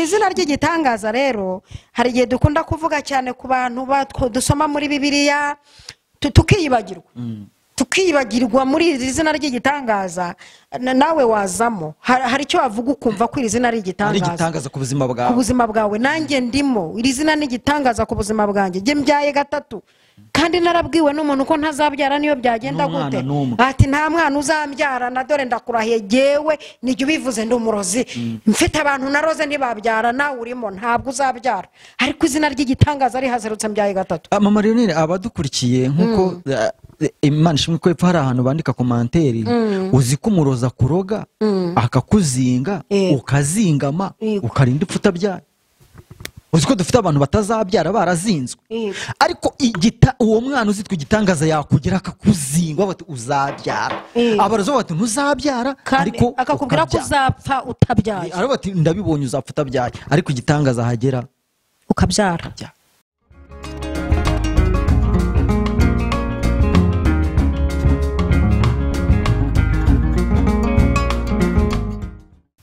izina ry'igitangaza rero hari igihe dukunda kuvuga cyane ku bantu dusoma muri Bibiliya tukiyibagirwa muri iri zina ry'igitangaza. Nawe wazamo hari icyo wavuga ukumva ko iri zina ry'igitangaza ku buzima bwawe nanjye ndimo. Iri zina n'igitangaza ku buzima bwanjye. Jye mbyaye gatatu kandi narabwiwe n'umuntu ko ntazabyara niyo byagenda gute. Ati nta mwana uzambyara na dore ndakurahiye jewe nijye ubivuze ndi umurozi. Mfite abantu naroze ntibabyara nawe urimo ntabwo uzabyara. Ariko izina ry'igitangaza rihazerutse mbyaye gatatu. Mama Lionel abadukurikiye nkuko Imana ishimwe ko epfa hari ahantu bandika komanteri uzi ko umuroza kuroga akakuzinga ukazingama ukarinda ipfuta byayo. Uzi ko dufite abantu batazabyara barazinzwe ariko uwo mwana uzitwa igitangaza yakugera akakuzinga bati uzabyara. Abarozi bati ntuzabyara ariko akakubwira ko uzapfa utabyaye. Ariko bati ndabibonye uzapfa utabyaye ariko igitangaza hagera ukabyara.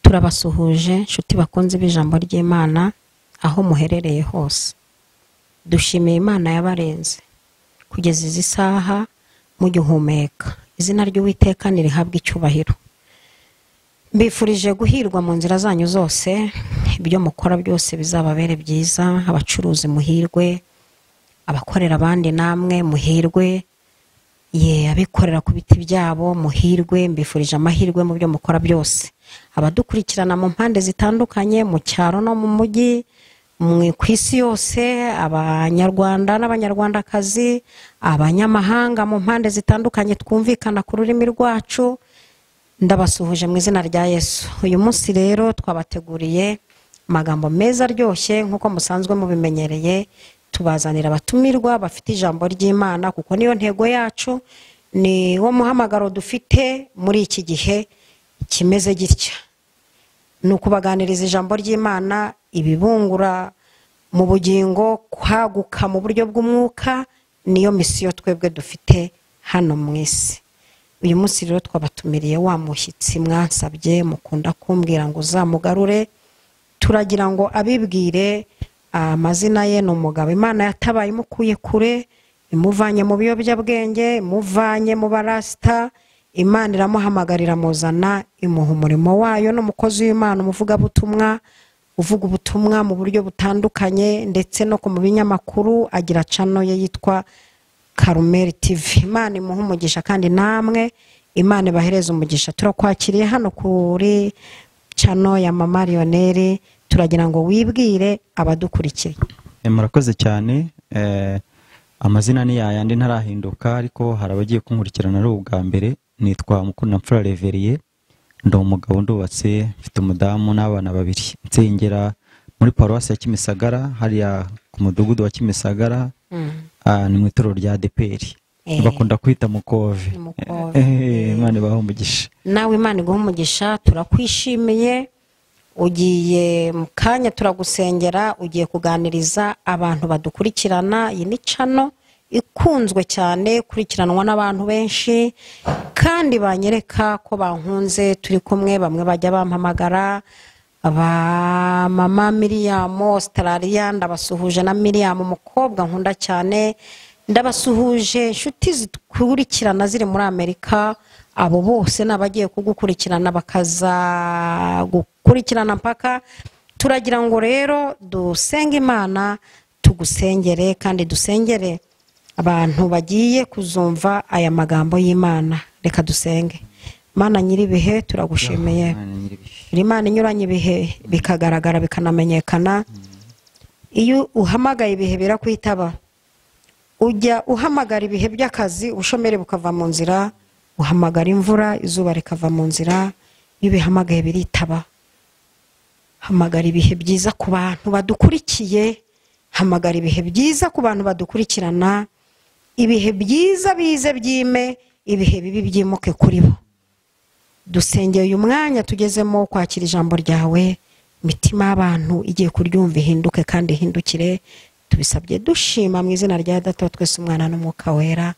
Turabasuhuje nshuti bakunze b'ijambo ry'Imana aho muherereye hose. Dushimiye Imana yabarenze kugeza izi saha mugihumeka. Izina ry'Uwiteka nirihabwe icyubahiro. Mbifurije guhirwa mu nzira zanyu zose, ibyo mukora byose bizababere byiza. Abacuruzi muhirwe, abakorera abandi namwe muhirwe, abikorera ku biti byabo muhirwe. Mbifurije amahirwe mu byo mukora byose. Abadukurikirana mu mpande zitandukanye, mu cyaro no mu mujyi, ku isi yose, abanyarwanda n'abanyarwandakazi, abanyamahanga mu mpande zitandukanye twumvikana ku rurimi rwacu, ndabasuhuje mu izina rya Yesu. Uyu munsi rero twabateguriye amagambo meza aryoshye nk'uko musanzwe mubimenyereye. Tubazanira abatumirwa bafite ijambo ry'Imana kuko niyo ntego yacu, ni wo muhamagaro dufite muri iki gihe kimeze gitya. Ni ukubaganiriza ijambo ry'Imana, ibibungura mu bugingo, kwaguka mu buryo bw'umwuka. Niyo misiyo twebwe dufite hano mu isi. Uyu munsi rero twabatumiriye wa mushyitsi mwansabye mukunda kumbwira ngo uzamugarure. Turagira ngo abibwire amazina ye. Ni umugabo Imana yatabaye imukuye kure, imuvanye mu biyobyabwenge, imuvanye mu barasita. Imana iramuhamagarira muzana, imuha umurimo wayo n'umukozi w'Imana, umuvugabutumwa uvuga ubutumwa mu buryo butandukanye ndetse no ku binyamakuru. Agira channel ye yitwa Karumeri TV. Imana imuha umugisha kandi namwe Imana ibahereza umugisha. Turakwakiriye hano kuri channel ya Mama Lionel. Turagira ngo wibwire abadukurikiye. Murakoze cyane. Amazina ni yayandi ntarahinduka ariko harabagiye kunkurikirana ari ubwa mbere. Nitwa Mukundamfura Reveriye, ndo umugabo ndubatse, mfite umudamu n'abana babiri. Nsengera muri paruwasi ya Kimisagara hariya ku mudugudu wa Kimisagara. Ni mu itorero rya ADPR. Bakunda kwita Mukove. Imana ibahe umugisha. Nawe Imana iguhe umugisha. Turakwishimiye. Ugiye mu kanya turagusengera, ugiye kuganiriza abantu badukurikirana. Iyi ni channel ikunzwe cyane, kurikiranwa n'abantu benshi kandi banyereka ko bankunze. Turi kumwe, bamwe bajya bampamagara, aba Mama Miriam Australia, ndabasuhuje na Miriam umukobwa nkunda cyane. Ndabasuhuje inshuti zikurikirana ziri muri Amerika. Abo bose nabagiye kugukurikirana bakaza gukurikirana mpaka. Turagira ngo rero dusenge Imana, tugusengere kandi dusengere abantu bagiye kuzumva aya magambo y'Imana. Reka dusenge. Mana nyiribihe, turagushimiye. Imana inyuranye ibihe bikagaragara bikanamenyekana. Iyo uhamagaye ibihe birakwitaba. Ujya uhamagara ibihe by'akazi, ubushomeri bukava mu nzira. Uhamagara imvura, izuba rikava mu nzira. Iyo bihamagaye biritaba. Hamagara ibihe byiza ku bantu badukurikiye. Hamagara ibihe byiza ku bantu badukurikirana. Ibihe byiza bize byime, ibihe bibi byimuke kuri bo. Dusengeye uyu mwanya tugezemo kwakira ijambo ryawe. Mitima y'abantu igiye kuryumva ihinduke kandi ihindukire. Tubisabye dushima mu izina rya Data twese Umwana n'Umwuka Wera.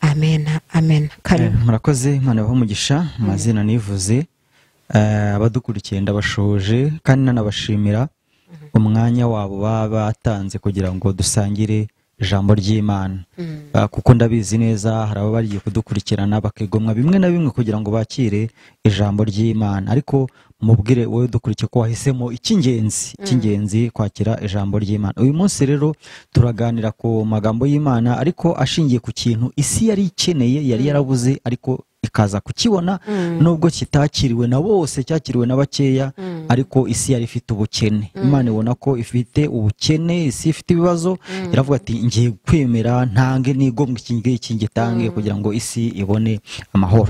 Amen. Amen. Murakoze. Imana ibahe umugisha. Amazina nivuze. Abadukurikiye ndabashoje kandi nanabashimira umwanya wabo baba batanze kugira ngo dusangire ijambo ry'Imana. Kuko ndabizi neza hari aba bagiye kudukurikirana bakigomwa bimwe na bimwe kugira ngo bakire ijambo ry'Imana, ariko mubwire wowe dukurikiye ko wahisemo icy'ingenzi kwakira ijambo ry'Imana. Uyu munsi rero turaganira ku magambo y'Imana ariko ashingiye ku kintu isi yari ikeneye, yari yarabuze ariko ikaza kukibona, nubwo kitakiriwe na bose, cyakiriwe na bakeya, ariko isi yari ifite ubukene. Imana ibona ko ifite ubukene, isi ifite ibibazo, iravuga ati ngiye kwemera ntange nigomwe iki ngitange kugira ngo isi ibone amahoro.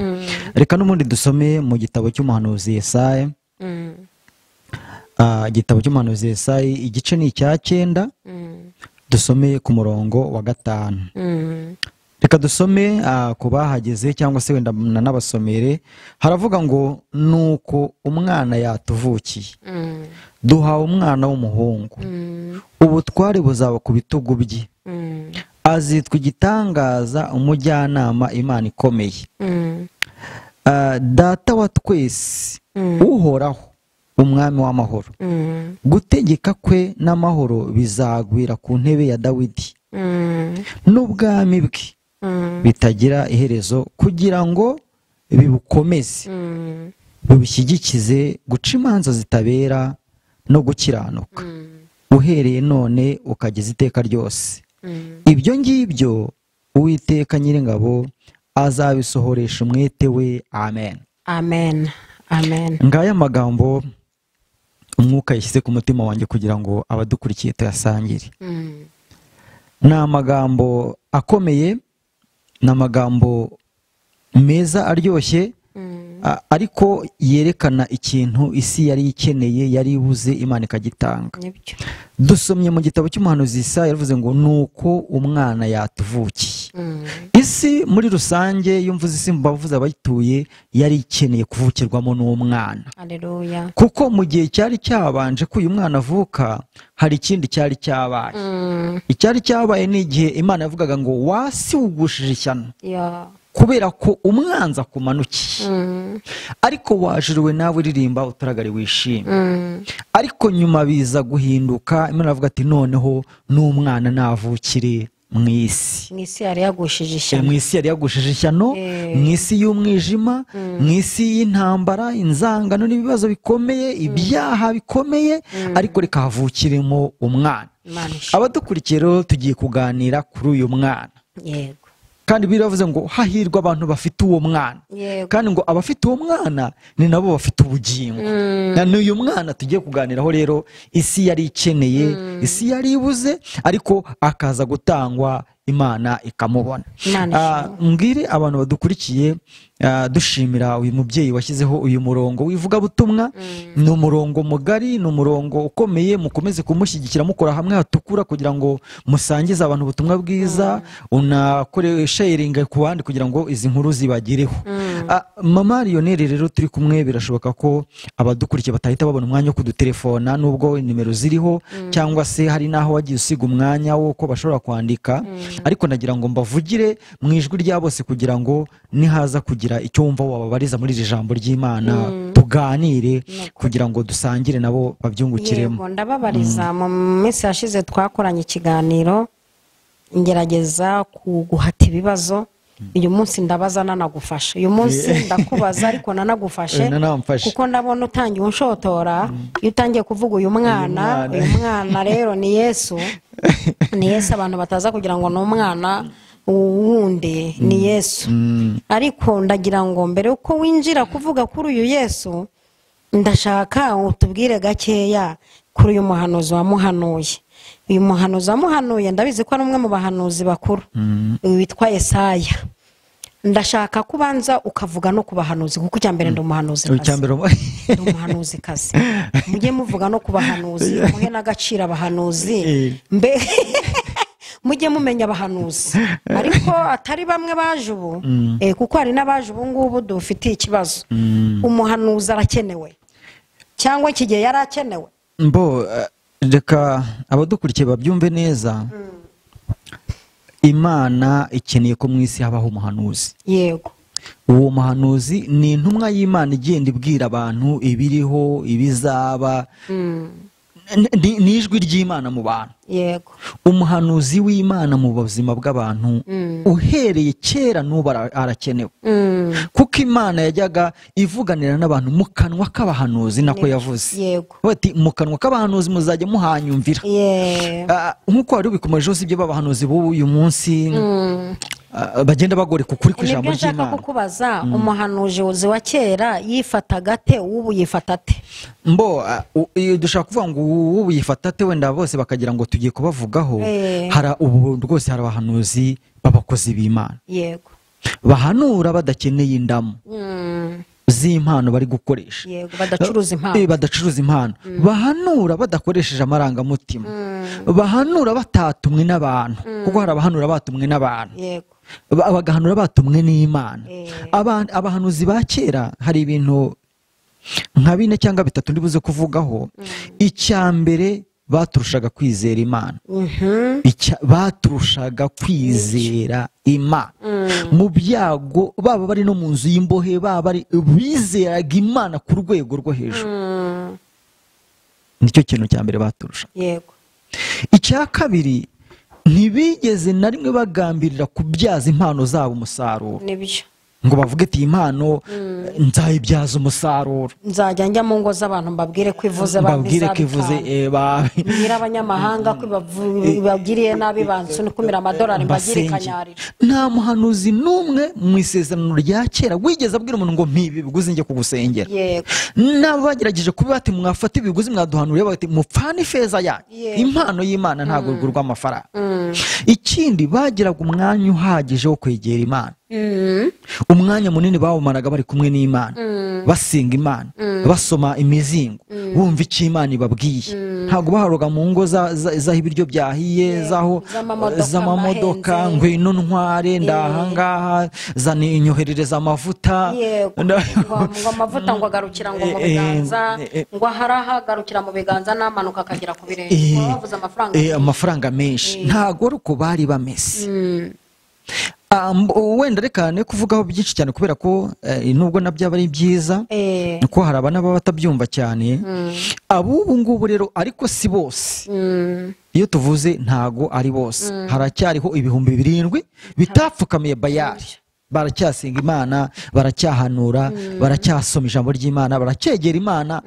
Reka n'ubundi dusome mu gitabo cy'umuhanuzi Yesaya. Igitabo cy'umuhanuzi Yesaya igice ni icya 9, dusome ku murongo wa 5. Reka dusome ku bahageze cyangwa se wenda n'abasomere. Haravuga ngo nuko umwana yatuvukiye, duhawe umwana w'umuhungu, ubutware buzaba ku bitugu bye, azitwa igitangaza, umujyanama, Imana ikomeye, data wa twese, uhoraho, umwami w'amahoro. Gutegeka kwe n'amahoro bizagwira ku ntebe ya Dawidi n'ubwami bwe bitagira iherezo, kugira ngo bibukomeze bubishyigikize guca imanza zitabera no gukiranuka, uhereye none ukageza iteka ryose. Ibyo ngibyo Uwiteka Nyiringabo azabisohoresha umwete we. Amen. Amen. Amen. Ngaya magambo umwuka yashyize ku mutima wanjye kugira ngo abadukurikiye tuyasangire. Ni amagambo akomeye, ni amagambo meza aryoshye, ariko yerekana ikintu isi yari ikeneye, yari ibuze, Imana ikagitanga. Dusomye mu gitabo cy'umuhanuzi Yesaya, yavuze ngo nuko umwana yatuvukiye. Isi muri rusange, yumvuze isi mbavuze abayituye, yari ikeneye kuvukirwamo n'umwana. Haleluya. Kuko mu gihe cyari cyabanje ko uyu mwana avuka, hari ikindi cyari cyabaye. Icyari cyabaye ni igihe Imana yavugaga ngo wasi ugushije ishyano, kubera ko umwanzi akumanukiye, ariko wajuriwe nawe uririmba utaragari wishimye. Ariko nyuma biza guhinduka, Imana avuga ati noneho n'umwana navukire mu isi yari yagushije ishyano, mu isi y'umwijima, mu isi y'intambara, inzangano n'ibibazo bikomeye, ibyaha bikomeye, ariko reka havukiremo umwana. Abadukurikiye rero tugiye kuganira kuri uyu mwana. Yego. Kandi biravuze ngo hahirwa abantu bafite uwo mwana. Kandi ngo abafite uwo mwana ni nabo bafite ubugingo. Na uyu mwana tugiye kuganiraho rero, isi yari ikeneye, isi yari ibuze, ariko akaza gutangwa, Imana ikamubona. Mbwire abantu badukurikiye, dushimira uyu mubyeyi washyizeho uyu murongo w'ivugabutumwa. Ni umurongo mugari, ni umurongo ukomeye, mukomeze kumushyigikira mukora hamwe hatukura kugira ngo musangize abantu ubutumwa bwiza, unakore sharing ku bandi kugira ngo izi nkuru zibagireho. Mama Lionel rero turi kumwe, birashoboka ko abadukurikiye batahita babona umwanya wo kudutelefona, nubwo nimero ziriho, cyangwa se hari naho wagiye usiga umwanya wo ko bashobora kwandika, ariko nagira ngo mbavugire mu ijwi rya bose kugira ngo nihaza kugira icyo wumva wababariza muri iri jambo ry'Imana, tuganire kugira ngo dusangire nabo babyungukiremo. Yego, ndababariza. Mu minsi yashize twakoranye ikiganiro, ngerageza kuguhata ibibazo. Uyu munsi ndabaza nanagufasha, uyu munsi ndakubaza ariko nanagufashe, kuko ndabona utangiye unshotora. Iyo utangiye kuvuga uyu mwana rero ni Yesu. Ni Yesu, abantu bataza kugira ngo ni umwana wundi, ni Yesu. Ariko ndagira ngo mbere uko winjira kuvuga kuri uyu Yesu, ndashaka utubwire gakeya kuri uyu muhanuzi wamuhanuye. Uyu muhanuzi wamuhanuye ndabizi ko ari umwe mu bahanuzi bakuru, witwa Yesaya. Ndashaka kubanza ukavuga no ku bahanuzi, kuko cyambere ndi umuhanuzi kazi. Mujye muvuga no ku bahanuzi, muhe n'agaciro abahanuzi, mujye mumenya abahanuzi, ariko atari bamwe baje ubu, kuko hari n'abaje ubu ngubu dufitiye ikibazo. Umuhanuzi arakenewe, cyangwa iki gihe yari akenewe? Reka abadukurikiye babyumve neza. Imana ikeneye ko mu isi habaho umuhanuzi. Yego. Uwo muhanuzi ni intumwa y'Imana igenda ibwira abantu ibiriho, ibizaba. ni ijwi ry'Imana mu bantu. yego Umuhanuzi w'Imana mu buzima bw'abantu uhereye kera n'ubu arakenewe, kuko Imana yajyaga ivuganira n'abantu mu kanwa k'abahanuzi, nako yavuze. yego Bati mu kanwa k'abahanuzi muzajya muhanyumvira. Nk'uko wari ubikomeje hose ibyo b'abahanuzi b'uyu munsi bagenda bagoreka ukuri kw'ijambo ry'Imana. Nibyo nshaka kukubaza, umuhanuzi wa kera yifataga ate, ubu yifata ate? Dushaka kuvuga ngo ubu yifata ate, wenda bose bakagira ngo tugiye kubavugaho. Ubu rwose hari abahanuzi b'abakozi b'Imana, yego, bahanura badakeneye indamu z'impano bari gukoresha, yego, badacuruza impano, bahanura badakoresheje amarangamutima, bahanura batatumwe n'abantu, kuko hari abahanura batumwe n'abantu, yego, bagahanura batumwe n'Imana. Abahanuzi ba kera hari ibintu nka 4 cyangwa 3 ndibuze kuvugaho. Icya mbere, baturushaga kwizera Imana. Baturushaga kwizera Imana mu byago, baba bari no mu nzu y'imbohe, bizeraga Imana ku rwego rwo hejuru. Nicyo kintu cya mbere baturusha. yego. Icya kabiri, ntibigeze na rimwe bagambirira kubyaza impano zabo umusaruro. Nibyo. Ngo bavuge ati impano nzayibyaza umusaruro, nzajya njya mu ngo z'abantu mbabwire ko ivuze, mbwira abanyamahanga ko ibagiriye nabi, bansunikira amadolari mbagire kanyarira. Nta muhanuzi n'umwe mu isezerano rya kera wigeze abwira umuntu ngo mpibi biguzi njye kugusengera. yego. Nabo bagerageje kuba bati mwafata ibiguzi mwaduhanuriye, bati mupfane ifeza yanyu. Impano y'Imana ntabwo igurwa amafaranga. Ikindi, bagiraga umwanya uhagije wo kwegera Imana. Umwanya munini bawumaraga bari kumwe n'Imana, basenga Imana, basoma imizingo, bumva icyo Imana ibabwiye. Ntabwo baharoga mu ngo z'aho ibiryo byahiye, z'amamodoka, ngwino ntware ndahangaha, zana inyoherereza amavuta, ngo amavuta ngo agarukira ngo mu biganza, ngo harahagarukira mu biganza n'amanuka akagera ku birenge, bavuze amafaranga menshi. Ntabwo ari uko bari bameze. Wenda reka ne kuvugaho byinshi cyane, kubera ko nubwo nabyo aba ari byiza, nuko hari abana baba batabyumva cyane. Abubu ngubu rero, ariko si bose. Iyo tuvuze ntago ari bose, haracyariho 7,000 bitapfukamiye Bayali. Baracyasenga Imana, baracyahanura, baracyasoma ijambo ry'Imana, baracyegera Imana.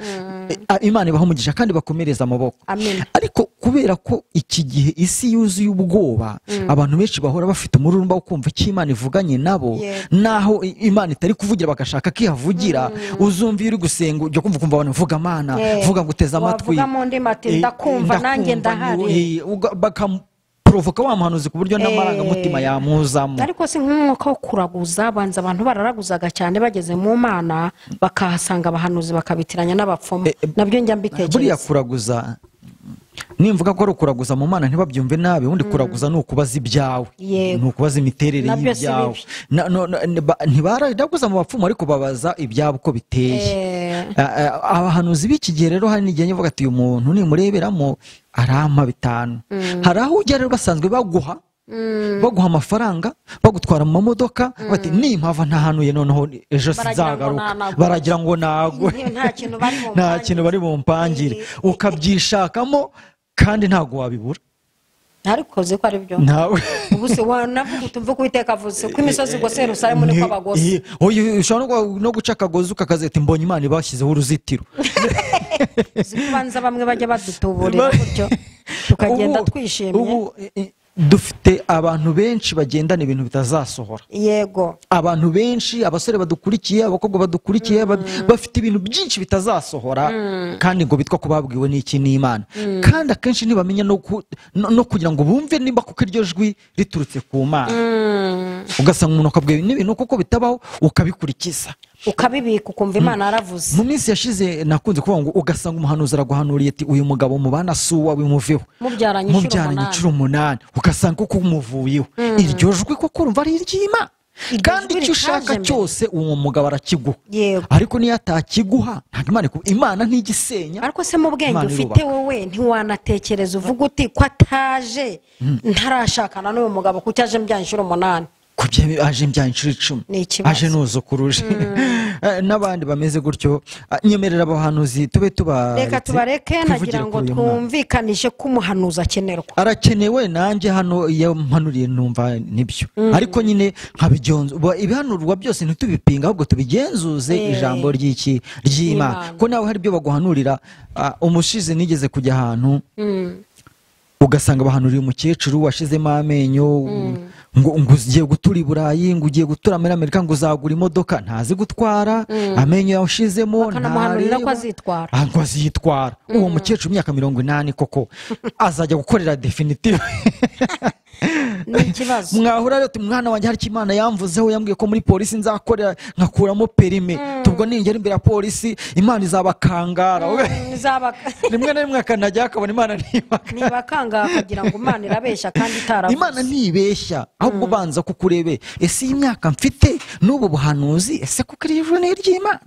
Imana ibaha umugisha kandi bakomereza amaboko. Ariko kubera ko iki gihe isi yuzuye ubwoba, abantu benshi bahora bafite umururumba wo kumva icyo Imana ivuganye nabo, naho Imana itari kuvugira bagashaka kihavugira. Uzumva iyo uri gusenga ujya kumva abantu vuga Mana, vuga ngo uteze amatwi, wavuga mu ndimi ati ndakumva nanjye ndahari, provoka wa muhanuzi ku buryo n'amarangamutima yamuzamo. Ariko si nk'umwuka wo kuraguza, banza abantu bararaguzaga cyane, bageze mu Mana bakahasanga abahanuzi bakabitiranya n'abapfumu. Nabyo njya mbitekereza. Buriya kuraguza, nimvuga ko ari ukuraguza mu Mana ntibabyumve nabi, undi kuraguza ni ukubaza ibyawe, ni ukubaza imiterere y'ibyawe. Ntibaraguza mu bapfumu, ariko babaza ibyabo uko biteye. Abahanuzi b'iki gihe rero, hari n'igihe nyavuga ati uyu muntu nimureberamo arampa 5. Hari aho ujya rero basanzwe baguha amafaranga, bagutwara mu mamodoka, bati nimpava ntahanuye noneho ejo sinzagaruka, baragira ngo nagwe, nta kintu bari bumpangire, ukabyishakamo kandi ntago wabibura. Ariko ko ari byo nawe ubu se wanavuga utumva ko Uwiteka avuze ko imisozi gose Yerusalemu niko abagose. Ushobora no guca akagozi ukakazeta mbonye Imana ibashyizeho uruzitiro. Zikubanza bamwe bajya badutuburira gutyo tukagenda twishimye. Dufite abantu benshi bagendana ibintu bitazasohora. Yego. Abantu benshi, abasore badukurikiye, abakobwa badukurikiye, bafite ibintu byinshi bitazasohora, kandi ngo bitwa ko babwiwe n'iki n'Imana. Kandi akenshi ntibamenya no kugira ngo bumve nimba kuko iryo jwi riturutse ku Mana. Ugasanga umuntu akabwiwe n'ibintu kuko bitabaho, ukabikurikiza, ukabibika, ukumva Imana yaravuze. Mu minsi yashize nakunze kuvuga ngo ugasanga umuhanuzi araguhanuriye ati uyu mugabo mubana suwa wimuveho, mubyaranye inshuro 8, ugasanga kuko umuvuyeho. Iryo jwi kuko urumva ari iry'Imana, kandi icyo ushaka cyose uwo mugabo arakiguha. Ariko niyo atakiguha, ntabwo Imana ntigisenya. Ariko se mu bwenge ufite wowe ntiwanatekereza uvuga uti ko ataje ntarashakana n'uwo mugabo, ko cyaje mbyanye inshuro 8, aje mbya inshuro 10 Ni ikibazo. aje nuzukuruje n'abandi bameze gutyo. Nyemerera abahanuzi tube reka tubareke nagira ngo twumvikanishe ko umuhanuzi akenerwa, arakenewe. Nanjye hano iyo mpanuriye numva nibyo, ariko nyine nkabigenzuza ibihanurwa byose ntitubipinga, ahubwo tubigenzuze ijambo ry'Imana. Ko nawe hari ibyo baguhanurira. Umushize nigeze kujya ahantu ugasanga bahanuriye umukecuru washizemo amenyo, ngo ugiye gutura i Burayi, ngo ugiye gutura muri Amerika, ngo uzagura imodoka ntazi gutwara, amenyo yashizemo bakanamuhanurira ko azitwara, ngo azitwara. Uwo mukecuru imyaka 80 koko azajya gukorera definitive. Ni ikibazo. Mwahura rero mwana wanjye hari Imana yamvuzeho, yambwiye ko muri polisi nzakorera nkakuramo perime, tubwo ningera imbere ya polisi Imana izabakangara. Rimwe na rimwe akanajya akabona Imana ntibakanga, akagira ngo Imana irabeshya kandi itaravuze. Imana ntibeshya, ahubwo banza kukurebe ese imyaka mfite n'ubu buhanuzi, ese kuko ari ijuru ry'Imana.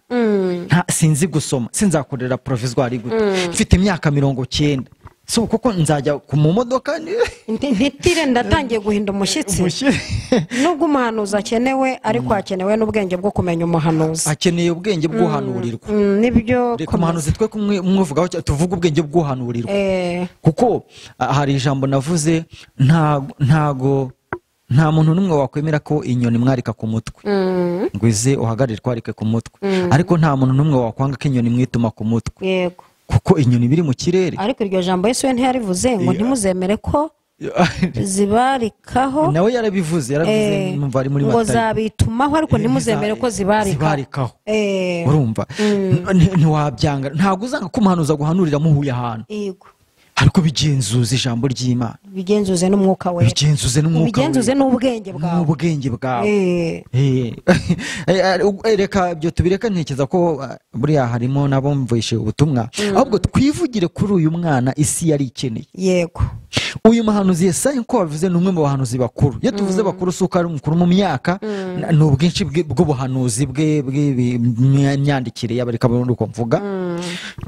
Sinzi gusoma, sinzakorera provisoire gute mfite imyaka 90. So kuko nzajya mu modoka ntitire ndatangiye guhinda umushyitsi. Nubwo umuhanuzi akenewe, ariko hakenewe n'ubwenge bwo kumenya umuhanuzi. Akeneye ubwenge bwo guhanurirwa. Nibyo reka umuhanuzi twe kumwivugaho tuvuga ubwenge bwo guhanurirwa. Kuko hari ijambo navuze, nta muntu n'umwe wakwemera ko inyoni mwarika ku mutwe ngo ize uhagarire twarike ku mutwe, ariko nta muntu n'umwe wakwanga ko inyoni mwituma ku mutwe. Yego, kuko inyoni biri mu kirere. Ariko iryo jambo Yesu we ntiyarivuze ngo ntimuzemere ko zibarikaho. Nawe yarabivuze numva ari muri Matayo, ngo zabitumaho ariko ntimuzemere ko zibarikaho. Urumva ntiwabyanga, ntabwo uzanga ko umuhanuzi aguhanurira muhuye ahantu. Yego, ariko bigenzuze ijambo ry'Imana, bigenzuze n'umwuka we, bigenzuze n'ubwenge bwawe. Reka byo tubireka, ntekereza ko buriya harimo nabo mvuye ubutumwa, ahubwo twivugire kuri uyu mwana isi yari ikeneye. Yego, uyu muhanuzi Yesaya ko bavuze n'umwe mu bahanuzi bakuru. Iyo tuvuze bakuru suko ari umukuru mu myaka, n'ubwinshi bw'ubuhanuzi bw'imyandikire y'abareka uko mvuga.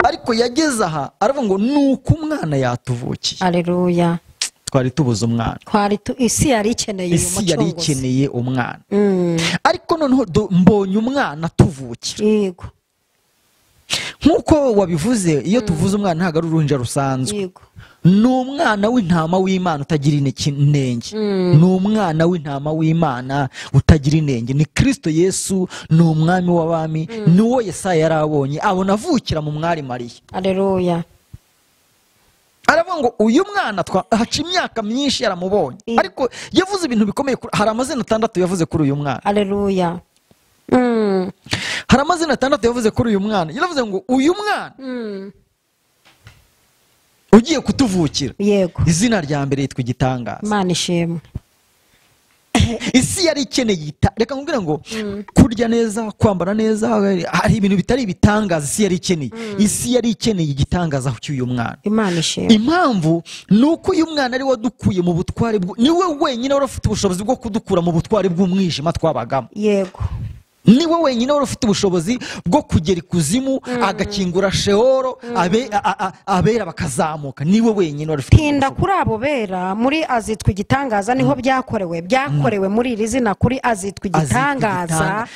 Ariko yageze aha aravuga ngo nuko umwana yatuvukiye. Haleluya. Twari tubuze umwana, isi yari ikeneye umwana. Ariko noneho mbonye umwana tuvukira. Yego, nkuko wabivuze, iyo tuvuze umwana ntago ari uruhinja rusanzwe. Yego, ni umwana w'intama w'Imana utagira inenge. Ni umwana w'intama w'Imana utagira inenge. Ni Kristo Yesu, ni umwami w'abami. Ni uwo Yesaya yarabonye abona avukira mu mwari Mariya. Haleluya. Aravuga ngo uyu mwana haca imyaka myinshi yaramubonye, ariko yavuze ibintu bikomeye. Hari amazina 6 yavuze kuri uyu mwana. Haleluya. Hari amazina 6 yavuze kuri uyu mwana. Yaravuze ngo uyu mwana ugiye kutuvukira. Yego, izina rya mbere yitwa Igitangaza. Imana ishimwe. Isi yari ikeneye, reka nkubwire ngo kurya neza, kwambara neza, hari ibintu bitari ibitangaza. Isi yari ikeneye, isi yari ikeneye igitangaza cy'uyu mwana. Imana ishimwe. Impamvu nuko uyu mwana ari wadukuye mu butware niwe wenyine wari ufite ubushobozi bwo kudukura mu butware bw'umwijima twabagamo. Yego, niwe wenyine wari ufite ubushobozi bwo kugera ikuzimu, agakingura Sheoro, abera bakazamuka. Niwe wenyine wari ufite. Tinda kuri abo bera muri azitwa Igitangaza niho byakorewe muri iri zina kuri azitwa Igitangaza.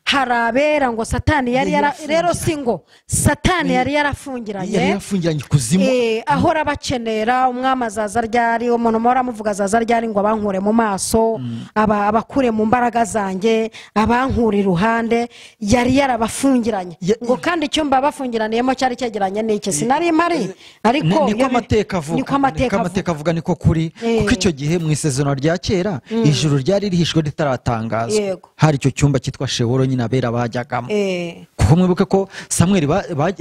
Harabera ngo Satani yari rero singo Satani yari yarafungiranye kuzimu. Ahora bakenera umwami azaza ryari, umuntu mora muvuga azaza ryari ngo abankure mu maso, abakure mu mbaraga zanjye, abankura iruhande. Yari yarabafungiranye ngo kandi icyumba bafungiraniyemo cyari cyegeranye n'iki sinari mari. Ariko niko amateka avuga, niko kuri. Kuko icyo gihe mu isezerano rya kera ijuru ryari rihishwe ritaratangazwa. Hari icyo cyumba cyitwa Sheoro abera bajyagamo. Kuko mwibuke ko Samuel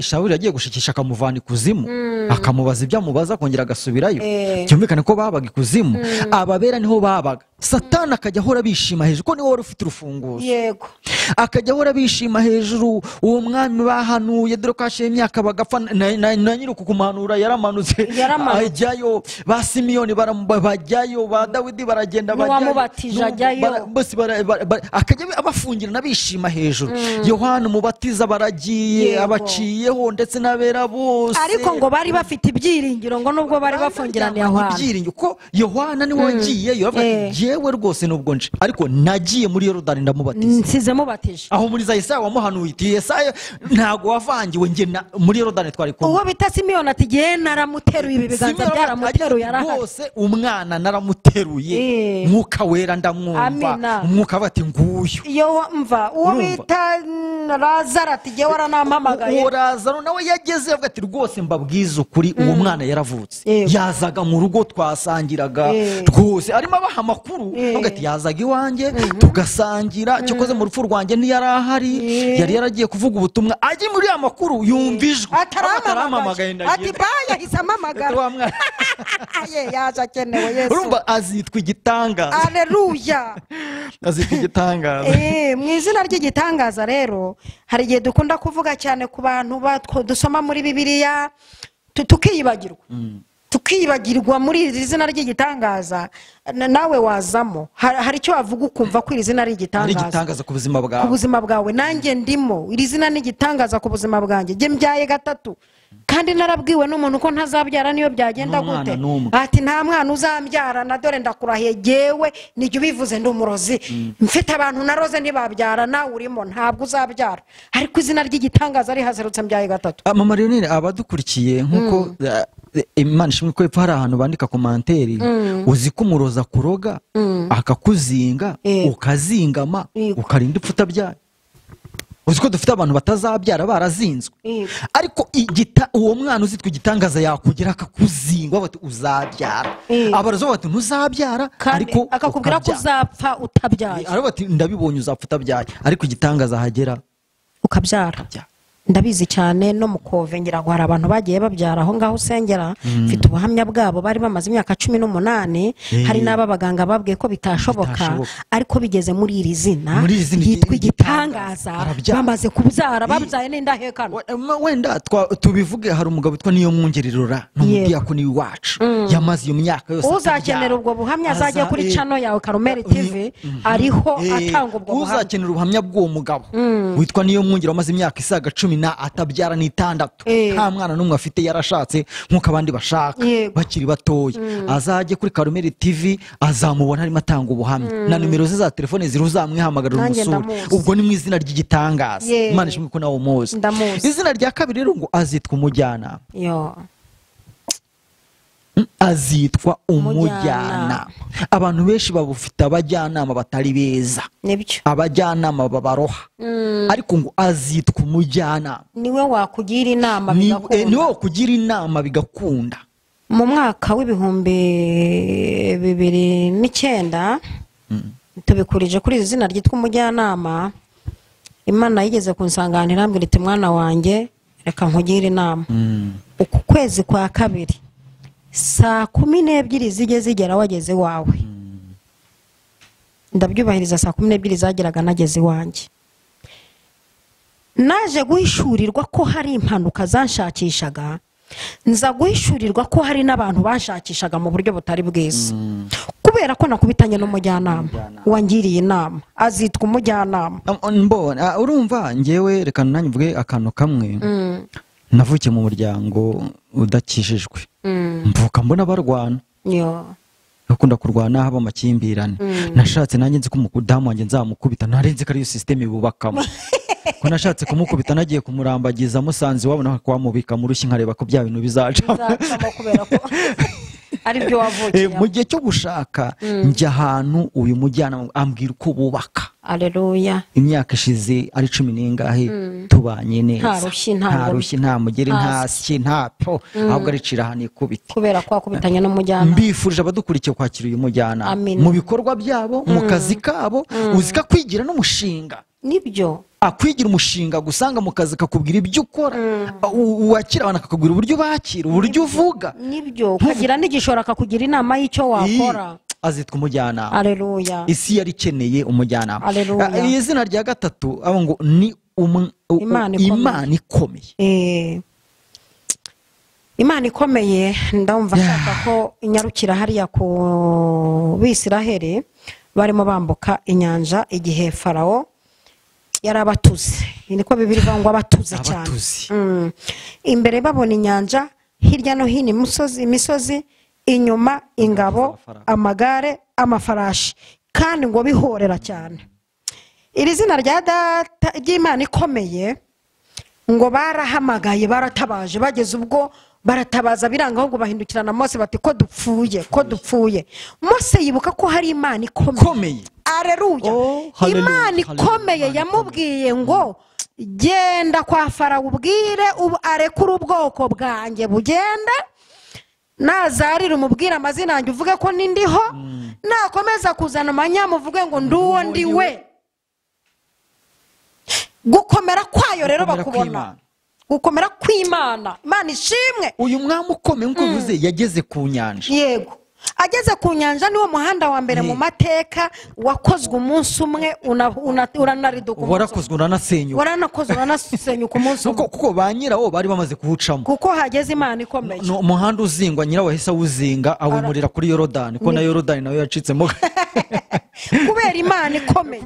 Shawuli yagiye gushikisha akamuvana ikuzimu, akamubaza ibyo amubaza akongera agasubirayo. Cyumvikane ko babaga ikuzimu, ababera niho babaga. Satani akajya ahora bishima hejuru ko niwe wari ufite urufunguzo. Yego, akajya ahora bishima hejuru. Uwo mwami bahanuye dore ko hashize imyaka bagapfa, na nyiri kumuhanura yaramanutse ajyayo. Ba Simiyoni bajyayo, ba Dawidi baragenda bajyayo, bose akajya abafungira nabishima hejuru. Yohana umubatiza baragiye abaciyeho, ndetse n'abera bose. Ariko ngo bari bafite ibyiringiro ngo nubwo bari bafungiraniye aho. Ibyiringiro ko Yohana niwe wagiyeyo, njyewe rwose nubwo nje ariko nagiye muri Yorodani ndamubatiza nsize mubatije aho muri za Yesaya wamuhanuye iti Yesaya ntago wavangiwe nge muri Yorodani twari kumwe uwo bita Simiyoni ati gihe naramuteruye ibi biganza byaramuteruye arahari rwose umwana naramuteruye mwuka wera ndamwumva umwuka bati nguyu iyo mva uwo bita Lazaro ati gihe waranampamagaye uwo Lazaro nawe yageze avuga ati rwose mbabwiza ukuri uwo mwana yaravutse yazaga mu rugo twasangiraga rwose arimo abaha amakuru avuga ati yazaga iwanjye tugasangira cyokoze mu rupfu rwanjye ntiyarahari yari yaragiye kuvuga ubutumwa ajye muri ya makuru yumva ijwi ataramamagaye ati baya hisamamagara yaje akenewe Yesu urumva azitwa igitangaza haleluya azitwa igitangaza mu izina ry'igitangaza rero hari igihe dukunda kuvuga cyane ku bantu dusoma muri Bibiliya tukiyibagirwa muri iri zina ry'igitangaza nawe wazamo hari icyo wavuga ukumva ko iri zina ari igitangaza ku buzima bwawe nanjye ndimo iri zina ni igitangaza ku buzima bwanjye njye mbyaye gatatu kandi narabwiwe n'umuntu ko ntazabyara niyo byagenda gute ati nta mwana uzambyara na dore ndakurahiye jewe nijye ubivuze ndi umurozi mfite abantu naroze ntibabyara nawe urimo ntabwo uzabyara ariko izina ry'igitangaza rihazerutse mbyaye gatatu mama Lionel abadukurikiye nkuko Imana ishimwe ko epfo hari ahantu bandika komanteri uzi ko umuroza kuroga akakuzinga ukazingama ukarinda ipfa utabyaye uzi ko dufite abantu batazabyara barazinzwe ariko uwo mwana uzitwa igitangaza yakugera akakuzingwa bati uzabyara Abarozi bati ntuzabyara ariko akakubwira ko uzapfa utabyaye ariko bati ndabibonye uzapfa utabyaye ariko igitangaza hagera ukabyara ndabizi cyane no mu Kove ngira ngo hari abantu bagiye babyara aho ngaho usengera mfite ubuhamya bwabo bari bamaze imyaka 18 hari n'ababaganga babwiye ko bitashoboka ariko bigeze muri iri zina yitwa igitangaza bamaze kubyara babyaye n'indahekano wenda tubivuge hari umugabo witwa niyo mwongererora n'umudiyakoni wacu yamaze iyo myaka yose uzakenera ubwo buhamya azajye kuri channel yawe Karumeli TV ariho atanga ubwo buhamya uzakenera ubuhamya bw'uwo mugabo witwa niyo mwongera wamaze imyaka isaga 10 na atabyara ni 6 nta mwana numwe afite yarashatse nkuko abandi bashaka bakiri batoya azajye kuri Karumeli TV azamubona harimo atanga ubuhamya na nimero ze za telefone ziruzamwihamagarira umusura ubwo ni mu izina ry'igitangaza Imana ishimwe ko nawo muzi izina rya kabiri rero ngo azitwa umujyana azitwa umujyana abantu benshi babufite abajyanama batari beza abajyanama babaroha ariko ngo azitwa umujyana niwe wakugira inama bigakunda niwe wakugira inama bigakunda mu mwaka w'ibihumbi 2009 tubikurije kuri izina ryitwa umujyanama Imana yigeze kunsanganira ambwira iti mwana wanjye reka nkugire inama uku kwezi kwa kabiri saa 12 zige zigera wageze wawe ndabyubahiriza saa 12 zageraga nageze wanjye naje guhishurirwa ko hari impanuka zanshakishaga nza guhishurirwa ko hari n'abantu banshakishaga mu buryo butari bwiza kubera ko nakubitanye n'umujyanama wangiriye inama azitwa umujyanama mbona urumva ngewe reka nanjye mvuge akantu kamwe navukiye mu muryango udakijijwe mvuka mbona barwana bakunda kurwana haba amakimbirane nashatse nanjye nzi ko umudamu wanjye nzamukubita narenze ko ariyo system bubakamo ko nashatse kumukubita nagiye kumurambagiza musanze wabona ko wamubika mu rushyi nkareba ko bya bintu bizacamo kubera ko ari byo wavukiye mu gihe cyo gushaka njya ahantu uyu mujyana ambwira uko bubaka Haleluya imyaka ishize ari 10 n'ingahe tubanye neza nta rushyi nta mugeri nta siki nta po ahubwo aricira hano ikubita kubera ko akubitanye n'umujyana mbifurije abadukurikiye kwakira uyu mujyana mu bikorwa byabo mu kazi kabo uzika kwigira n'umushinga nibyo akwigira umushinga gusanga mu kazi kakubwira ibyo ukora wakira abantu akakubwira uburyo bakira uburyo uvuga nibyo kagira n'igishora akakugira inama y'icyo wakora azitwa umujyana Haleluya isi yari ikeneye umujyana iri zina rya gatatu abo ngo ni Imana ikomeye Imana ikomeye ndumva ashaka ko inyarukira hariya ku Bisiraheli barimo bambuka inyanja igihe Farawo yarabatuze niko Bibiri bangwa batuze cyane imbere babona inyanja hirya no hino imisozi inyuma ingabo, amagare, amafarashi, kandi ngo bihorera cyane. Iri zina rya data ry'Imana ikomeye ngo barahamagaye, baratabaje, bageze ubwo baratabaza biranga ahubwo bahindukirana Mose bati ko dupfuye. Mose yibuka ko hari Imana ikomeye. Aleluya. Imana ikomeye yamubwiye ngo genda kwa Farawo ubwire arekure ubwoko bwanjye bugende, nazarira umubwire amazina yanjye uvuge ko nindiho, nakomeza kuzana amanyama uvuge ngo nduwo ndiwe. Gukomera kwayo rero bakubona, gukomera kw'Imana. Imana ishimwe. Uyu mwami ukomeye nk'uko uvuze yageze ku nyanja. Yego, ageze ku nyanja niwo muhanda wa mbere mu mateka wakozwe umunsi umwe, uranariduka. Warakozwe uranasenyuka umunsi umwe. Kuko ba nyirawo bari bamaze kuwucamo. Kuko hageze Imana ikomeye. Umuhanda uzingwa, nyirawo yahise awuzinga awimurira kuri Yorodani, ko na Yorodani nayo yacitsemo. Kubera Imana ikomeye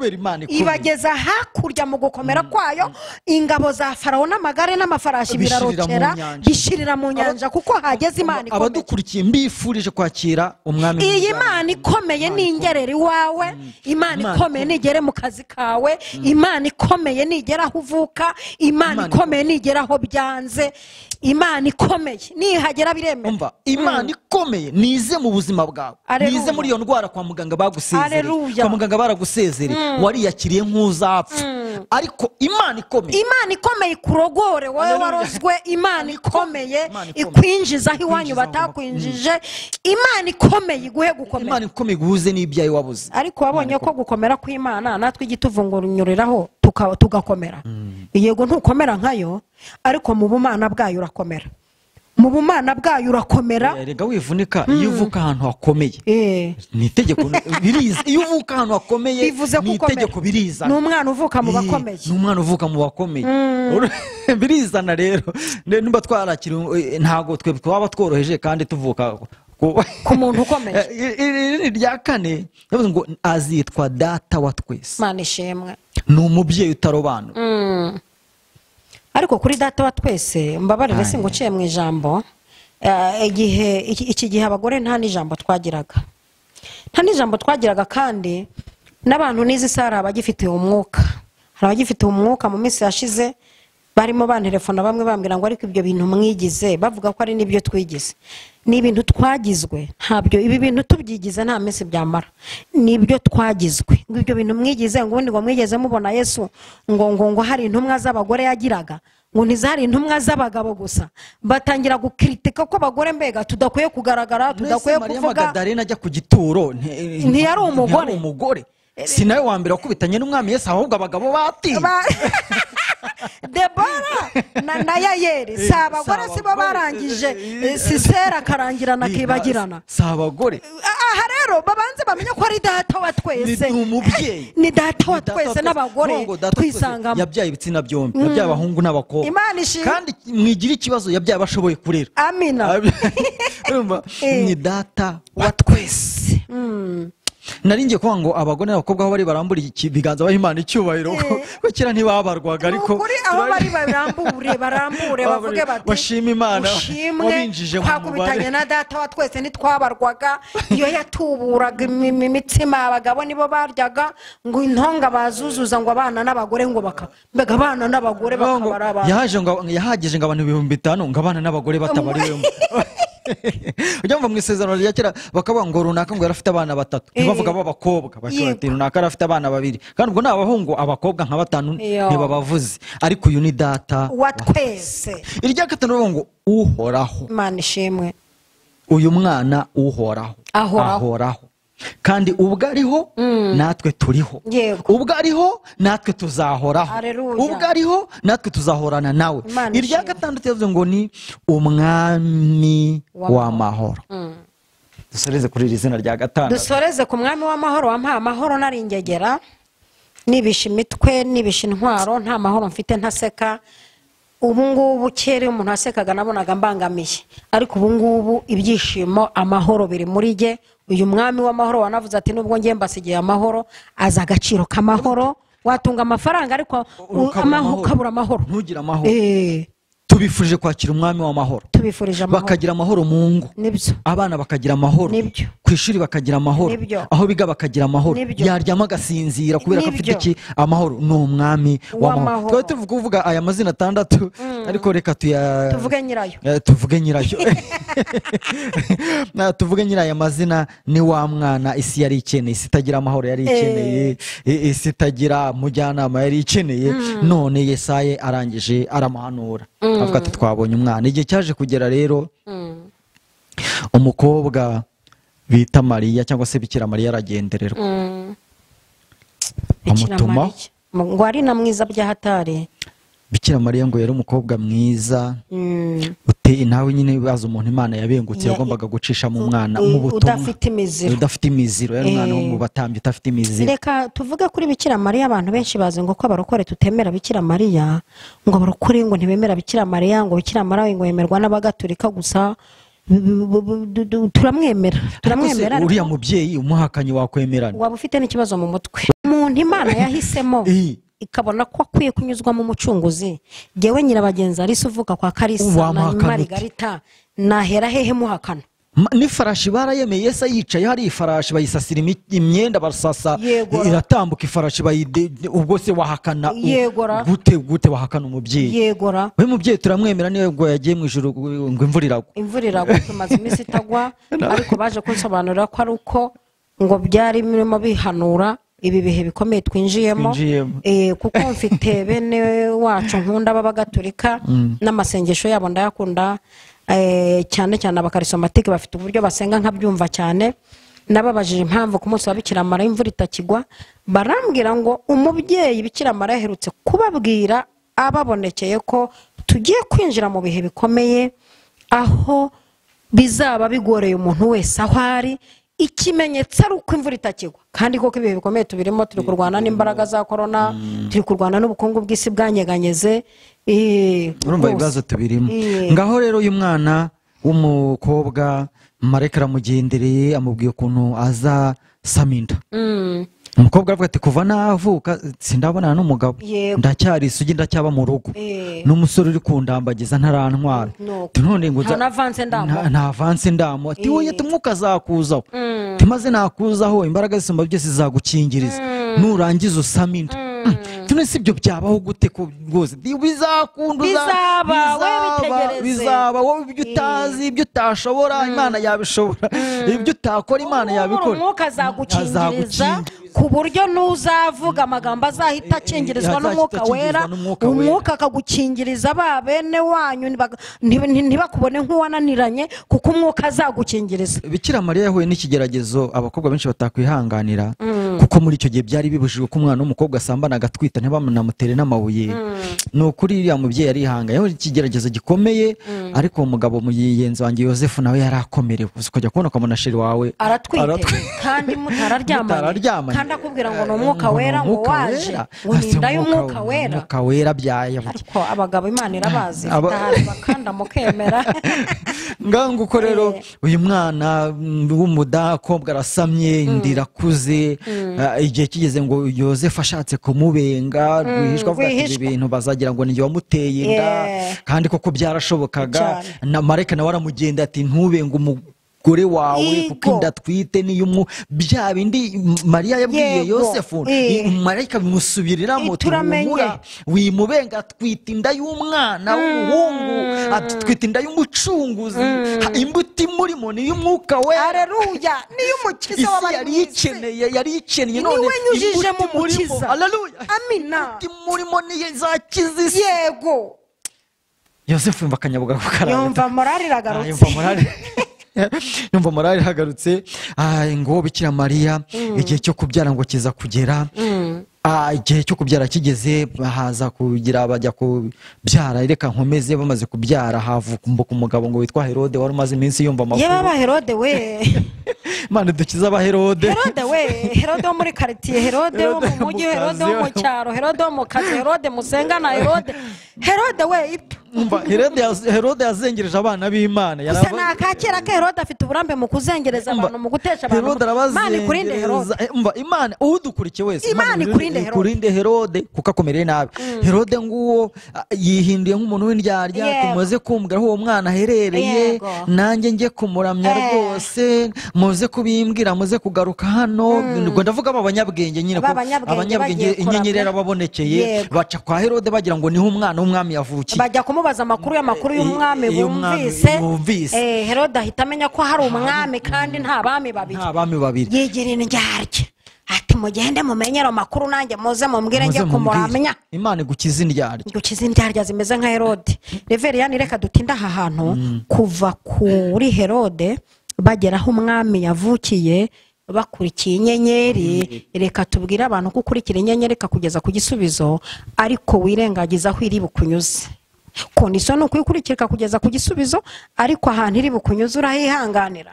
ibageza hakurya mu gukomera kwayo. Ingabo za Farawo n'amagare n'amafarashi birarokera bishirira mu nyanja kuko hageze Imana ikomeye. Abadukurikiye mbifurije kwakira umwami. Iyi Imana ikomeye ningerera iwawe, Imana ikomeye nigere mu kazi kawe, Imana ikomeye nigera aho uvuka, Imana ikomeye nigera aho byanze, Imana ikomeye nihagera biremera. Imana ikomeye nize mu buzima bwawe, nize muri iyo ndwara kwa muganga bagusezereye, kwa muganga baragusezereye, wariyakiriye nk'uzapfa, ariko Imana ikomeye kurogore wowe warozwe. Imana ikomeye ikwinjiza aho iwanyu batakwinjije. Imana ikomeye iguhe gukomera. Imana ikomeye guhuze n'ibyayo wabuze. Ariko wabonye ko gukomera kw'Imana natwe igituvunguranyuriraho tugakomera. Yego ntukomera nkayo, ariko mu bumana bwayo urakomera. Mu bumana bwayo urakomera. Erega wivunika iyo uvuka ahantu hakomeye. Ni itegeko biriza. Iyo uvuka ahantu hakomeye ni itegeko biriza. N'umwana uvuka mu bakomeye. N'umwana uvuka mu bakomeye. Birizana rero. Nimba twarakira ntago twe twaba tworoheje kandi tuvuka ku muntu ukomeye. Iri rya kane yavuze ngo azitwa data wa twese. Imana ishimwe. Ni umubyeyi utarobanura. Ariko kuri data wa twese mbabarire singuciye mu ijambo, iki gihe abagore nta n'ijambo twagiraga, kandi n'abantu n'izi sara abagifite umwuka, hari abagifite umwuka. Mu minsi yashize barimo bantelefona bamwe bambwira ngo ariko ibyo bintu mwigize, bavuga ko ari nibyo twigize. Ni ibintu twagizwe, ntabyo ibi bintu tubyigize nta minsi byamara. Nibyo twagizwe, ngo ibyo bintu mwigize, ngo ubundi ngo mwigeze mubona Yesu ngo hari intumwa z'abagore yagiraga, ngo ntizari intumwa z'abagabo gusa. Batangira gukritika ko abagore mbega tudakwiye kugaragara, tudakwiye kuvuga. Magadalena ajya ku gituro ntiyari umugore. Si nawe wa mbere wakubitanye n'umwami Yesu, ahubwo abagabo batinya. Debora na Yayeli si abagore, si bo barangije Sisera akarangirana akibagirana, si abagore. Aha rero babanze bamenye ko ari data wa twese. Ni umubyeyi, ni data wa twese n'abagore twisangamo. Yabyaye ibitsina byombi, yabyaye abahungu n'abakobwa. Imana ishimwe. Kandi mwigira ikibazo yabyaye bashoboye kurera. Amina. Ni data wa twese. Naringiye kuvuga ngo abagore n'abakobwa aho bari barambura ibiganza baha Imana icyubahiro, ko kira ntibabarwaga, ariko kuri aho bari barambure bavuge bati bashima Imana wabinjije mu mubare. Na data wa twese ntitwabarwaga, iyo yatuburaga imitsima abagabo nibo baryaga, ngo intonga bazuzuza ngo abana n'abagore ngo mbega abana n'abagore bakabara abantu. Yahagije ngo abantu 5,000 ngo abana n'abagore batabariwemo. Ujya mu isezerano rya kera bakavuga ngo runaka ngo yarafite abana 3, ntibavuga b'abakobwa, bati runaka arafite abana 2, kandi ubwo n'abahungu abakobwa nka 5 ntibabavuze. Ariko uyu ni data wa twese. Irya gatanu ngo uhoraho. Imana ishimwe. Uyu mwana ahoraho, kandi ubwo ariho natwe turiho, ubwo ariho natwe tuzahoraho, ubwo ariho natwe tuzahorana nawe. Irya gatandatu yavuze ngo ni umwami w'amahoro. Dusoreze kuri iri zina rya gatandatu. Dusoreze ku mwami w'amahoro. Wampaye amahoro naringegera, nibisha imitwe, nibisha intwaro, nta mahoro mfite ntaseka. Ubu ngubu kera umuntu asekaga nabonaga mbangamiye, ariko ubu ngubu ibyishimo amahoro biri muri jye. Uyu mwami w'amahoro wanavuze ati nubwo ngiye mbasigiye amahoro, aza agaciro k'amahoro. Watunga amafaranga ariko ukabura amahoro, ntugira amahoro. tubifurije kwakira umwami w'amahoro, tubifurije amahoro, bakagira amahoro mu ngo, nibyo, abana bakagira amahoro, nibyo, ku ishuri bakagira amahoro, nibyo, aho biga bakagira amahoro, nibyo, yaryama agasinzira kubera ko afite nibyo, iki amahoro. Ni umwami w'amahoro. Twari tuvuga kuvuga aya mazina 6 ariko reka tuvuge nyirayo, tuvuge nyirayo tuvuge nyirayo. Aya mazina ni wa mwana isi yari ikeneye, isi itagira amahoro yari ikeneye, isi itagira mujyanama yari ikeneye. None Yesaye arangije aramuhanura avuga ati twabonye umwana. Igihe cyaje kugera rero umukobwa bita Mariya cyangwa se Bikira Mariya aragendererwa, amutuma ngo ari na mwiza byahatari. Bikira Mariya ngo yari umukobwa mwiza uteye nawe nyine bibaza umuntu Imana yabengutse yagombaga gucisha mu mwana mu butumwa udafite imiziro, yari umwana wo mu batambyi udafite imiziro. Reka tuvuge kuri Bikira Mariya. Abantu benshi bazi ngo ko abarokore tutemera Bikira Mariya, ngo abarokore ngo ntibemera Bikira Mariya, ngo Bikira Mariya ngo yemerwa n'abagatolika gusa. Turamwemera. Uriya mubyeyi umuhakanye wakwemerana, waba ufite n'ikibazo mu mutwe. Umuntu Imana yahisemo ikabona ko akwiye kunyuzwamo umucunguzi. Jewe Nyirabagenzi Arisa uvuka kwa Karisa na Marigarita, nahera hehe muhakana? N'ifarashi barayemeye, Yesu yicaye hari ifarashi bayisasira imyenda basasa iratambuka ifarashi ubwo se wahakana gute wahakana umubyeyi? Yegora we mubyeyi turamwemera, niwe ngo yagiye mu ijuru ngo imvura iragwa tumaze iminsi itagwa ariko baje kunsobanurira ko ari uko ngo byari birimo bihanura ibi bihe bikomeye twinjiyemo. Kuko mfite bene wacu nkunda b'abagatolika n'amasengesho yabo ndayakunda cyane cyane abakarisomatike bafite uburyo basenga nkabyumva cyane. Nababajije impamvu ku munsi wa Bikira Mariya imvura itakigwa, barambwira ngo umubyeyi Bikira Mariya aherutse kubabwira ababonekeye ko tugiye kwinjira mu bihe bikomeye aho bizaba bigoreye umuntu wese aho ari. Ikimenyetso ari uko imvura itakigwa, kandi koko ibihe bikomeye tubirimo. Turi kurwana n'imbaraga za corona, turi kurwana n'ubukungu bw'isi bwanyeganyeze. Urumva ibibazo tubirimo. Ngaho rero uyu mwana w'umukobwa Marayika aramugendereye amubwiye ukuntu aza saminda. Umukobwa aravuga ati kuva navuka sindabonana n'umugabo, ndacyari isugi, ndacyaba mu rugo, n'umusore uri kundambagiza ntarantwara. None ngo nta avance ndamo. Ati wowe umwuka azakuzaho, maze nakuzaho imbaraga zisumba byose zizagukingiriza nurangiza usaminda. Tune sibyo byabaho gute ko rwose bizakunda bizaba wowe ibyo utazi ibyo utashobora Imana yabishobora, ibyo utakora Imana yabikora. Umwuka azagukingiriza ku buryo nuzavuga amagambo azahita akingirizwa n'umwuka wera. Umwuka akagukingiriza ba bene wanyu ntibakubone nk'uwananiranye kuko umwuka azagukingiriza. Bikira Mariya yahuye n'ikigeragezo abakobwa benshi batakwihanganira, kuko muri icyo gihe byari bibujijwe ko umwana w'umukobwa asambana agatwita ntibanamutere n'amabuye. Ni ukuri uriya mubyeyi yarihanga, yahuye n'ikigeragezo gikomeye. Ariko umugabo mugenzi wanjye Yosefu nawe yarakomerewe, ukajya kubona ukamona sheri wawe aratwite kandi mutararyamanye, kandi akubwira ngo ni umwuka wera ngo waje uninda y'umwuka wera. Umwuka wera byaye. Ariko abagabo Imana irabazi bakanda mukemera. Ngango uko rero uyu mwana w'umudakobwa arasamye, ndirakuze. Igihe kigeze ngo Yosefu ashatse kumubenga rwihishwa, avuga ati ibintu bazagira ngo ninjye wamuteye inda, kandi koko byarashobokaga. Na Marayika nawe aramugenda ati ntubenga umugore wawe kuko inda twite niyo bya bindi Mariya yabwiye Yosefu. Marayika bimusubiriramo, tumumura wimubenga, twita inda y'umwana w'umuhungu, atwita inda y'umucunguzi, imbuto imurimo ni y'umwuka we. Haleluya, ni y'umukiza w'abanyisi yari ikeneye none yanyujije mu mukiza. Haleluya, amina. Imurimo ni zakiza isi. Yego, Yosefu yumva akanyabuga kukaranga, yumva morali iragarutse, yumva morali hagarutse. Ngo Bikira Mariya igihe cyo kubyara ngo kiza kugera. Igihe cyo kubyara kigeze, haza kugira bajya kubyara. Reka nkomeze, bamaze kubyara havuka umugabo ngo witwa Herode, wari umaze iminsi yumva amakuru. Yaba Herode we Mana dukiza aba Herode. Herode wo muri quartier, Herode wo mu mujyi, Herode wo mu cyaro, Herode wo mu kazi, Herode musengana, Herode we ibyo umva Herode yazengereje abana b'Imana gusa nakakera ko Herode afite uburambe mu kuzengereza abantu mu gutesha abantu. Imana ikurinde Herode. Umva Imana udukurikiye wese Imana ikurinde Herode kuko akomereye nabi. Herode nguwo yihinduye nk'umuntu w'indyarya, tumaze kumbwira uwo mwana aherereye, nanjye njye kumuramya rwose, muze kubimbwira, muze kugaruka hano. Ngo ndavuga abanyabwenge nyine, abanyabwenge inyenyeri yarababonekeye, baca kwa Herode bagira ngo niho umwana w'umwami yavukiye, bajya kumubaza amakuru y'umwami bumvise. Herode ahita amenya ko hari umwami kandi nta bami babiri. Yigira indyarya ati mugende mumenyero amakuru, nanjye muze mumbwire njye kumuramya. Imana igukiza indyarya zimeze nka Herode. Reveriyani, reka dutinda aha hantu kuva kuri Herode bageraho umwami yavukiye bakurikiye inyenyeri. Reka tubwire abantu ko ukurikira inyenyeri kugeza ku gisubizo, ariko wirengagiza aho iri bukunyuze. Kondiso ni ukuyikurikira kugeza ku gisubizo, ariko ahantu iri bukunyuze urahihanganira.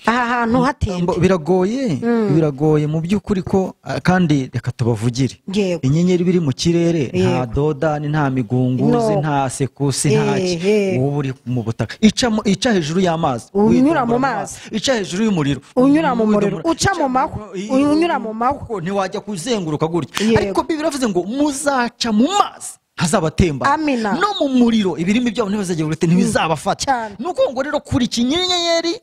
Aha hantu hatinde biragoye mu by'ukuri ko, kandi reka tubavugire, inyenyeri biri mu kirere nta dodani, nta migunguzi, nta sekusi, ntaki. Wowe uri mu butaka, ica hejuru y'amazi, unyura mu mazi, ica hejuru y'umuriro, unyura mu muriro, uca mu mahwa, unyura mu mahwa, ntiwajya kuzenguruka gutya. Ariko Bibiliya iravuze ngo muzaca mu mazi hazabatemba, no mu muriro ibirimi byabo ntibizabafata. Nuko ngo rero kuri kinyenyeri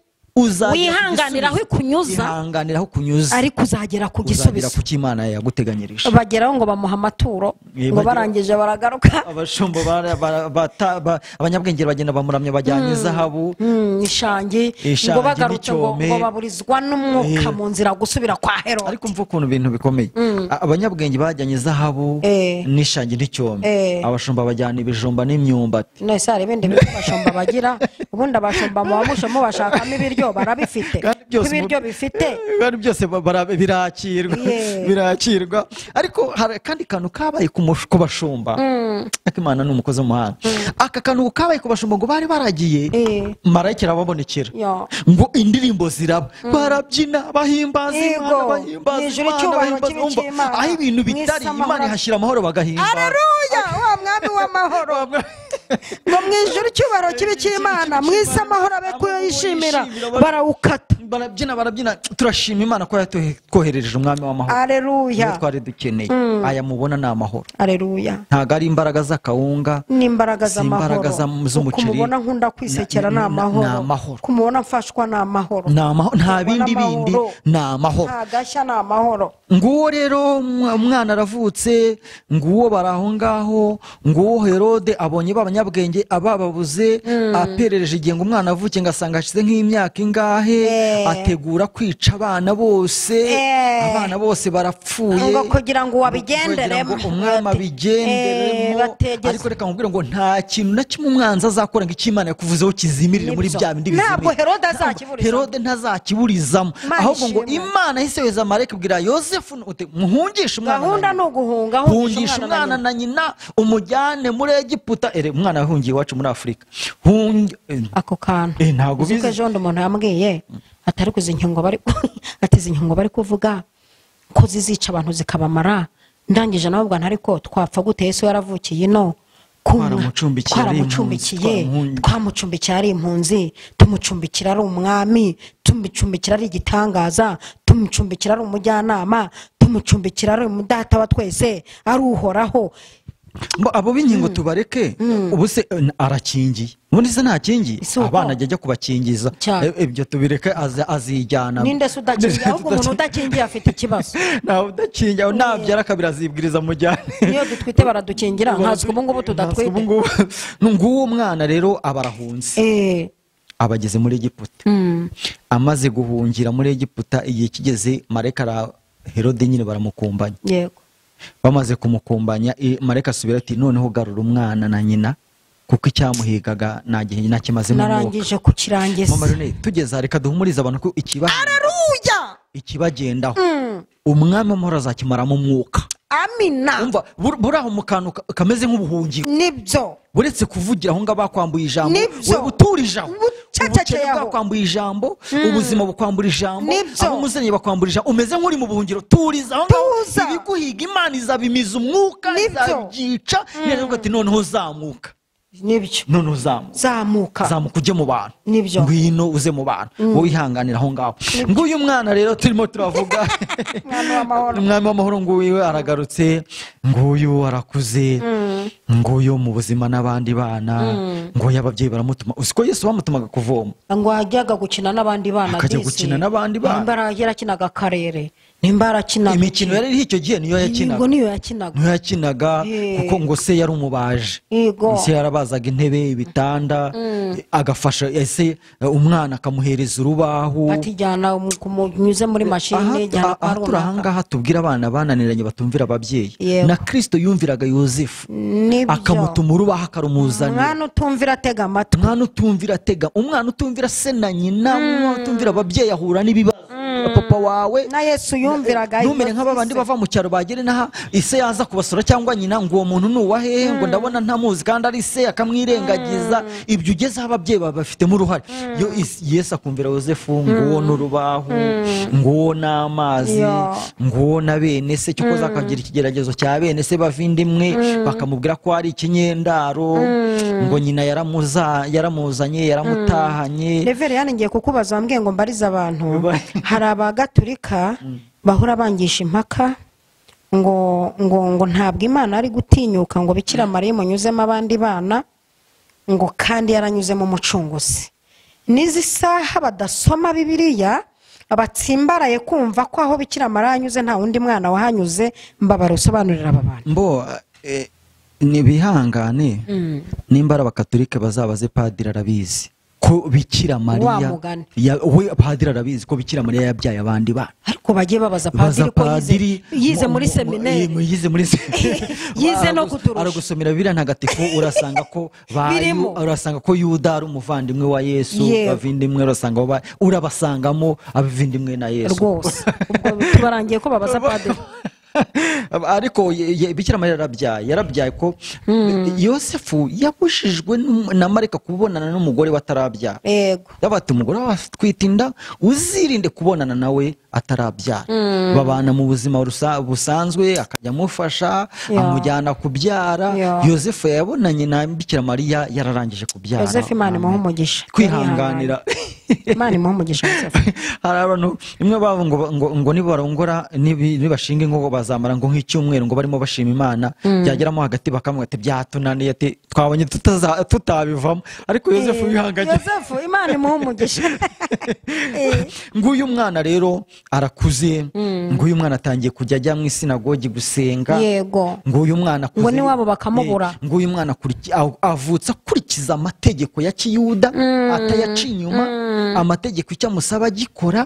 wihanganira aho ikunyuza, ariko uzagera ku gisubizo ku cy'Imana yaguteganyirije. Bageraho ngo bamuha amaturo, ngo barangije baragaruka. Abashumbo abanyabwenge bagenda bamuramya, bajyanye izahabu, ishangi, ngo bagarutse ngo baburizwa n'umwuka mu nzira gusubira kwa Herode. Ariko mvuga ukuntu ibintu bikomeye, abanyabwenge bajyanye izahabu n'ishangi n'icyome, abashumba bajyana ibijumba n'imyumbati. Nese hari ibindi bintu abashumba bagira, ubundi abashumba mu bamushamo bashakamo ibiryo barabifite, ibiryo bifite kandi byose birakirwa. Ariko hari kandi kantu kabaye ku bashumba, Imana ni umukozi w'umuhanga. Aka kantu kabaye ku bashumba ngo bari baragiye, marayika arababonekera, ngo indirimbo ziraba, barabyina bahimbaza Imana, aho ibintu bitari Imana ihashyira amahoro bagahimbaza. Haleluya, wa mwami w'amahoro. Ngo mwijuru icyubahiro kibe cy'Imana, mwise amahoro abe kuyishimira, barawukata, barabyina. Turashima Imana ko yatwoherereje umwami w'amahoro. Haleluya, twari dukeneye aya mubona ni amahoro. Haleluya, ntago ari imbaraga z'akawunga, n'imbaraga z'amahoro, z'umuceri. kumubona nkunda kwisekera ni amahoro, kumubona mfashwa ni amahoro, nta bindi ni amahoro, ntagashya ni amahoro. Nguwo rero umwana aravutse, nguwo baraho ngaho, nguwo Herode abonye b'abanyabwenge abababuze, aperereje igihe ngo umwana avuke, ngasanga hashize nk'imyaka ingahe, ategura kwica abana bose barapfuye, ngo kugira ngo wabigenderemo, umwami abigenderemo. Ariko reka nkubwire ngo nta kintu na kimwe umwanzi azakora ngo icy'Imana yakuvuzeho kizimirire muri bya bindi bizimira. Ntabwo Herode ntazakiburizamo, ahubwo ngo Imana yahise yohereza marayika ibwira Yosefu, muhungishe umwana. Gahunda ni uguhunga, hungisha umwana na nyina, umujyane muri Egiputa. Umwana yahungiye iwacu muri Afurika. Ako kantu ntabwo bizi. Ejo umuntu yambwiye atari kuzi inkingo bari kuvuga ko zizica abantu zikabamara. Ndangije nawe ubwo ariko twapfa gute? Yesu yaravukiye ino, twamucumbikiye ari impunzi, tumucumbikira ari umwami, tumucumbikira ari igitangaza, tumucumbikira ari umujyanama, tumucumbikira ari umudata wa twese, ari uhoraho. Abo b'inkingo tubareke, ubu se arakingiye, ubundi se ntakingiye, abana ajya kubakingiza, ibyo tubireke, azijyana. Ninde se udakingiye? Ahubwo umuntu udakingiye afite ikibazo. Ntawe udakingiye, nabyara kabira azibwiriza mujyane. Niyo dutwite baradukingira, nkatswe ubu ngubu tudatwite. Nguwo umwana rero abarahunze, abageze muri Egiputa. Amaze guhungira muri Egiputa, igihe kigeze, marayika Herode nyine baramukumbanya. Yego, bamaze kumukumbanya, marayika asubira ati noneho garura umwana na nyina, kuko icyamuhigaga nta gihe nakimaze mu mwuka. Narangije kukirangiza. Mama Lionel, tugeze reka duhumurize abantu ko ikibagendaho umwami w'amahoro azakimaramo umwuka. Amina. Umva buraho mu kantu kameze nk'ubuhungiro. Nibyo. Buretse kuvugira aho ngaba bakwambuye ijambo, we buturije aho. Ubukene bwakwambuye ijambo, ubuzima bukwambura ijambo, aho umuzenye bakwambura ijambo, umeze nk'uri mu buhungiro. Turiza aho ngaho, ibiguhiga Imana izabimiza umwuka, izabyica. Neza ati noneho zamuka. nibyo none zamuka ujye mu bantu nibyo ngwino uze mu bantu wowe ihanganira aho ngaho nguyu mwana rero turimo turavuga umwami w'amahoro nguyu aragarutse nguyu arakuze nguyu mu buzima n'abandi bana nguyu ababyeyi baramutuma usiko Yesu bamutumaga kuvoma ngo ajyaga gukina n'abandi bana akajya gukina n'abandi bana nimbara yarakinaga akarere nimbara akina imikino yari icyo gihe niyo yakinaga kuko ngo se yari umubaje se yarabazaga intebe ibitanda agafasha ese umwana akamuhereza urubaho atijyana kumunyuze muri mashine ahangaha tubwira abana bananiranye batumvira ababyeyi na Kristo yumviraga Yosefu akamutuma urubaho akarumuzanira umwana utumvira atega amatwi umwana utumvira se na nyina utumvira ababyeyi ahura n'ibibazo papa wawe na Yesu yumviraga numere nk'abandi bava mu cyaro bagere naha ise yaza kubasura cyangwa nyina ngo uwo muntu nuwahe ngo ndabona ntamuzi kandi ari se akamwirengagiza ibyo ugezeho ababyeyi babafitemo uruhare Yesu akumvira Yosefu ngo n'urubaho ngo n'amazi ngo na bene se cyo koza akagira ikigeragezo cya bene se bavindimwe bakamubwira ko ari ikinyendaro ngo nyina yaramuzanye yaramutahanye Revere yangiye kukubaza wambwiye ngo mbarize abantu hari abagatulika bahora bangisha impaka ngo ntabwo Imana ari gutinyuka ngo Bikira Mariya munyuzemo abandi bana ngo kandi yaranyuzemo umucunguzi n'izi saha badasoma Bibiliya abatsimbaraye kumva ko aho Bikira Mariya anyuze nta wundi mwana wahanyuze mbabarosobanurira aba bantu mbo nibihangane nimbara abakatolike bazabaze padiri arabizi ko Bikira Mariya we padiri arabizi ko Bikira Mariya yabyaye abandi bana ariko bagiye babaza padiri ko yize muri seminari yize no kuturusha aragusomera Bibiliya ntagatifu urasanga ko Yuda ari umuvandimwe wa Yesu bavindimwe urabasangamo abavindimwe na Yesu rwose ubwo tubarangiye ko babaza padiri ariko Bikira Mariya yarabyaye ko Yosefu yabushijwe na Marika kubonana n'umugore batarabyara yabati umugore watwita inda uzirinde kubonana nawe atarabyara babana mu buzima busanzwe akajya amufasha amujyana kubyara Yosefu yabonanye na Bikira Mariya yararangije kubyara Yosefu Imana imuhe umugisha kwihanganira Imana imuhe umugisha hari abantu imwe babo ngo nibarongora nibashinga ingo bazamara ngo nk'icyumweru ngo barimo bashima Imana byageramo hagati bakamwe ati byatunaniye ati twabonye tutabivamo ariko Yosefu yihanganye Yosefu Imana imuhe umugisha nguyu mwana rero arakuze nguyu mwana atangiye kujya ajya mu isinagogi gusenga nguyu mwana akuze ngo ni wabo bakamubura nguyu mwana avutse akurikiza amategeko ya Kiyuda atayaca inyuma amategeko icyo amusaba agikora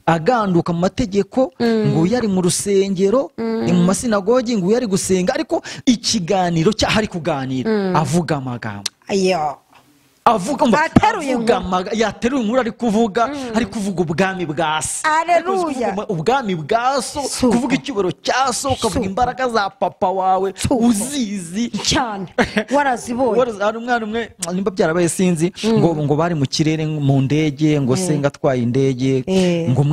aganduka mu mategeko ngo yari mu rusengero mu masinagogi ngo yari gusenga ariko ikiganiro cyahari kuganira avuga amagambo yateruye inkuru ari kuvuga ubwami bwa se ubwami bwa so kuvuga icyubaro cya so ukavuga imbaraga za papa wawe uzizi cyane warazibonye hari umwana umwe nimba byarabaye sinzi ngo bari mu kirere mu ndege ngo se ngatwaye indege ngo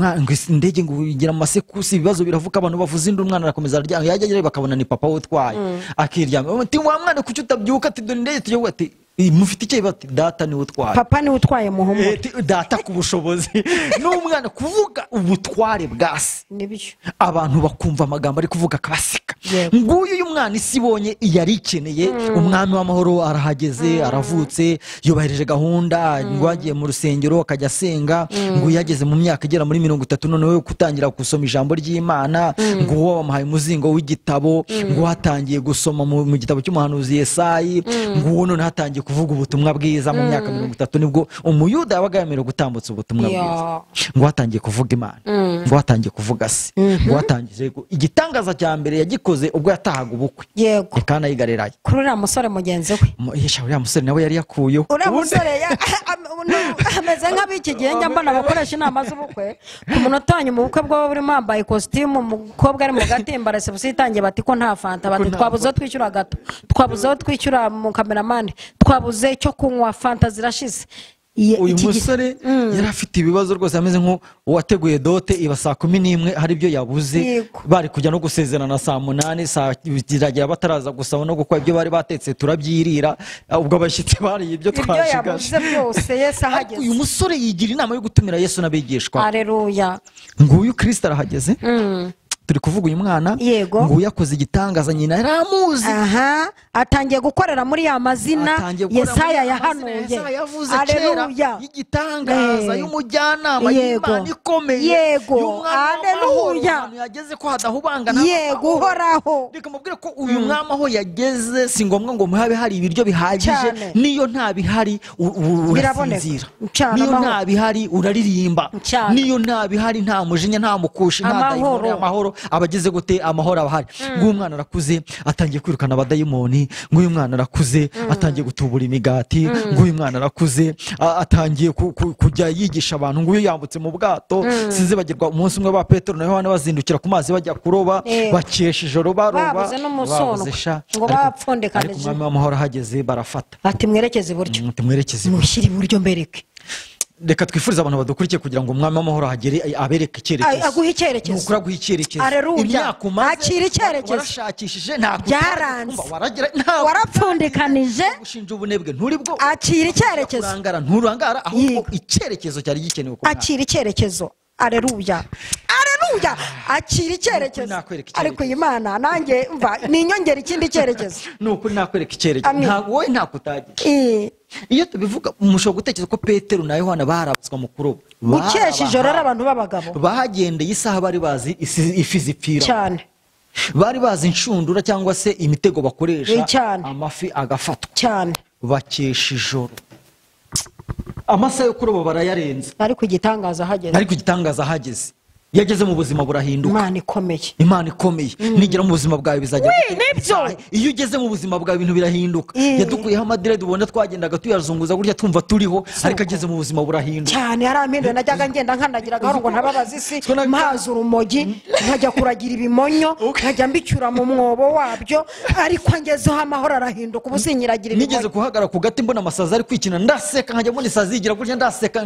indege ngo igira amasekusi ibibazo biravuka abantu bavuza indi umwana arakomeza aryama yajya bakabona ni papa we utwaye akiryama ati wa mwana kuki utabyuka ati dore indege tujye ati mufite icyo bati data ni utwaye papa ni utwaye muhumure data ku bushobozi n'umwana kuvuga ubutware bwa se nibyo abantu bakumva amagambo ari kuvuga akabasika nguyu uyu mwana isi ibonye yari ikeneye umwami w'amahoro arahageze aravutse yubahirije gahunda ngo agiye mu rusengero akajya asenga ngo yageze mu myaka igera muri 30 none we gutangira gusoma ijambo ry'Imana ngo uwo bamuhaye umuzingo w'igitabo ngo hatangiye gusoma mu gitabo cy'umuhanuzi Yesayi ngo uwo none hatangiye kuvuga ubutumwa bwiza mu myaka 30 nibwo umuyuda yabaga yemerewe gutambutsa ubutumwa bwiza ngo hatangiye kuvuga Imana ngo hatangiye kuvuga se ngo hatangiye igitangaza cya mbere yagikoze ubwo yatahaga ubukwe yego kana yigareraye kuri uriya musore mugenzi we yesha uriya musore nawe yari yakuyeho uriya musore ameze nk'abiki gihe njya mbona abakoresha inama z'ubukwe ku munota wa nyuma ubukwe bwabo burimo bambaye ikositimu umukobwa ari mu gatimba resebusiyo itangiye bati ko nta fanta bati twabuze twishyura gato twabuze twishyura mu kameramani twabuze icyo kunywa fanta zirashize uyu musore yari afite ibibazo rwose, ameze nk'uwateguye dote iba saa 11 hari ibyo yabuze, bari kujya no gusezerana saa 8, saa ziragira bataraza gusaba no gukora ibyo bari batetse turabyirira, ubwo abashyitsi bariye ibyo twashigaje byose. Yesu ahageze, uyu musore yigira inama yo gutumira Yesu n'abigishwa. Haleluya. Nguyu Kristo arahageze. Turi kuvuga uyu mwana ngo yakoze igitangaza, nyina yaramuzi. Atangiye gukorera muri ya mazina Yesaya yahanuye. Haleluya. Igitangaza y'umujyanama y'Imana ikomeye. Haleluya. Yageze ko hadahubangana. Uhoraho. Reka mubwire ko uyu mwama aho yageze si ngombwa ngo muhabe hari ibiryo bihagije, niyo nta bihari urasinzira, niyo nta bihari uraririmba, niyo nta bihari nta mujinya nta mukushi nta dayimoni, amahoro abageze gute, amahoro abahari. Nguyu mwana arakuze atangiye kwirukana abadayimoni, nguyu mwana arakuze atangiye gutubura imigati, nguyu mwana arakuze atangiye kujya yigisha abantu. Nguyu yambutse mu bwato, sinzi bagirwa umunsi umwe ba Petero na Yohana bazindukira ku mazi bajya kuroba, bakesha ijoro baroba, babuze sha, ngo bapfondekanije. Umwami w'amahoro ahageze barafata ati mwerekeze iburyo, mushyire iburyo mbereke. Reka twifuriza abantu badukurikiye kugira ngo umwami w'amahoro ahagere abereke icyerekezo, aguhe icyerekezo, nukura guha icyerekezo. Imyaka umaze akira icyerekezo, warashakishije byaranze, warapfundikanije, gushinja ubunebwe nturibwo, akira icyerekezo, nturangara ahubwo icyerekezo cyari gikenewe ko akira icyerekezo. Haleluya. Haleluya. Akira icyerekezo. Ariko Imana nanjye mva ninyongera ikindi cyerekezo. Nuko nakwereka icyerekezo, ntabwo wowe ntakutagira. Iyo tubivuga mushobora gutekereza ko Petero na Yohana barabaswa mu kuroba, gukesha ijoro abantu b'abagabo bahagendeye isaha bari bazi ifi zipfira cyane, bari bazi inshundura cyangwa se imitego bakoresha amafi agafatwa cyane, bakesha ijoro. Amasaha yo kuroba barayarenze, ariko igitangaza hageze. Yageze mu buzima burahinduka. Imana ikomeye. Nigera mu buzima bwawe bizajya nibyo. Iyo ugeze mu buzima bwawe ibintu birahinduka. Yadukuyeho amadire ubona twagendaga tuyazunguza gutya tumva turiho, ariko ageze mu buzima burahinduka cyane. Harampinduye, najyaga ngenda nkandagira gahoro ngo ntababaza isi, mpaza urumogi, nkajya kuragira ibimonyo, nkajya mbicyura mu mwobo wabyo, ariko ngezeho amahoro arahinduka. Ubu sinyiragira ibimonyo. Nigeze kuhagara ku gati mbona amasazi ari kwikina, ndaseka nkajya mbona isazi yigira gutya, ndaseka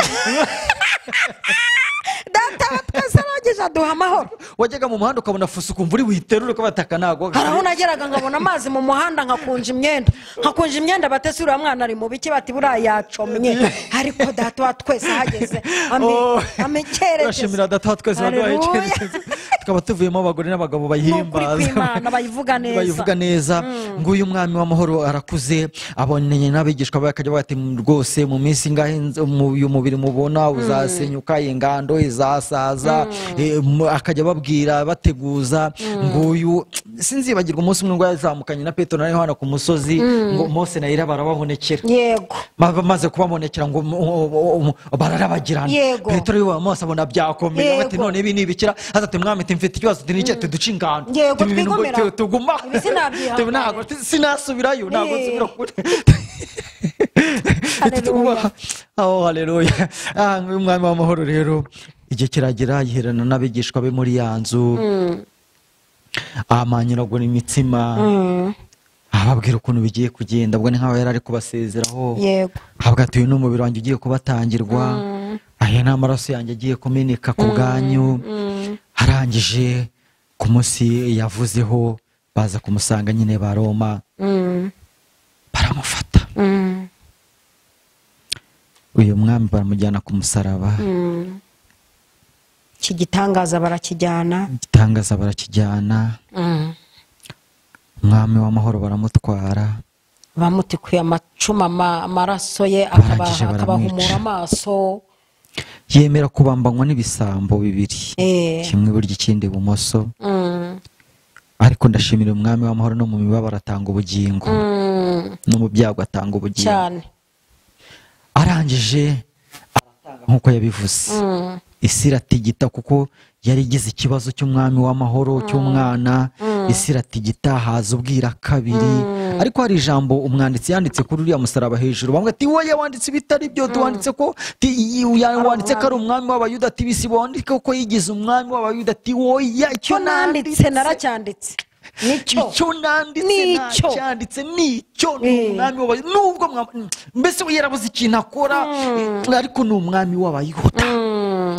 data twese arageje aduha amahoro. Wajyaga mu muhanda ukabona fuso ukumva uri witerure ko bataka nago. Haraho nageraga nkabona amazi mu muhanda, nkakunja imyenda, batese uriya mwana ari mu biki, bati buriya yacomye. Ariko data wa twese ahageze amekerekezo. Urashimira data wa twese waduhaye icyerekezo, tukaba tuvuyemo abagore n'abagabo bayihimbaza, bayivuga neza. Nguyu umwami w'amahoro arakuze, abonanye n'abigishwa bakajya bati rwose mu minsi ngahe uyu mubiri mubona uzasenyuka, ingando izasaza, akajya babwira bateguza. Nguyu sinzibagirwa umunsi umwe ngo yazamukanye na Petero na Yohana ku musozi, ngo Mose na Eliya barababonekera. Yego. Bamaze kubabonekera ngo bararabagirana. Petero yo Mose abona byakomeye, bati none ibi ni ibikira, azate mwami mfite ikibazo tinice tuduca ingando. Tuguma ntabwo sinasubirayo, ntabwo nsubira kure. Haleluya. Umwami w'amahoro rero igihe kiragera yiherana n'abigishwa be muri ya nzu, amanyuragura imitsima, ababwira ukuntu bigiye kugenda. Ubwo ni nk'aho yari ari kubasezeraho, avuga ati uyu ni umubiri wanjye ugiye kubatangirwa, aya ni amaraso yanjye agiye kumeneka ku bwanyu. Arangije ku munsi yavuzeho baza kumusanga nyine ba Roma, baramufata. Uyu mwami baramujyana ku musaraba. Iki gitangaza barakijyana, umwami w'amahoro baramutwara, bamutikuye amacuma, amaraso ye akabahumura amaso. Yemera kubambanywa n'ibisambo bibiri, kimwe iburyo ikindi ibumoso. Ariko ndashimira umwami w'amahoro, no mu mibabaro atanga ubugingo, no mu byago atanga ubugingo cyane. Arangije aratanga nk'uko yabivuze. Isi iratigita kuko yari igize ikibazo cy'umwami w'amahoro cy'umwana. Isi iratigita, haza ubwira kabiri. Ariko hari ijambo umwanditsi yanditse kuri uriya musaraba hejuru, bamwe ati wowe wanditse ibitari byo, tuwanditse ko wanditse ko ari umwami w'Abayuda, ati bisi wandike ko yigize umwami w'Abayuda, ati wowe icyo nanditse naracyanditse. icyo nanditse cyanditse nicyo umwami w'abayuda nubwo mbese yarabuze ikintu akora ariko ni umwami w'abayuda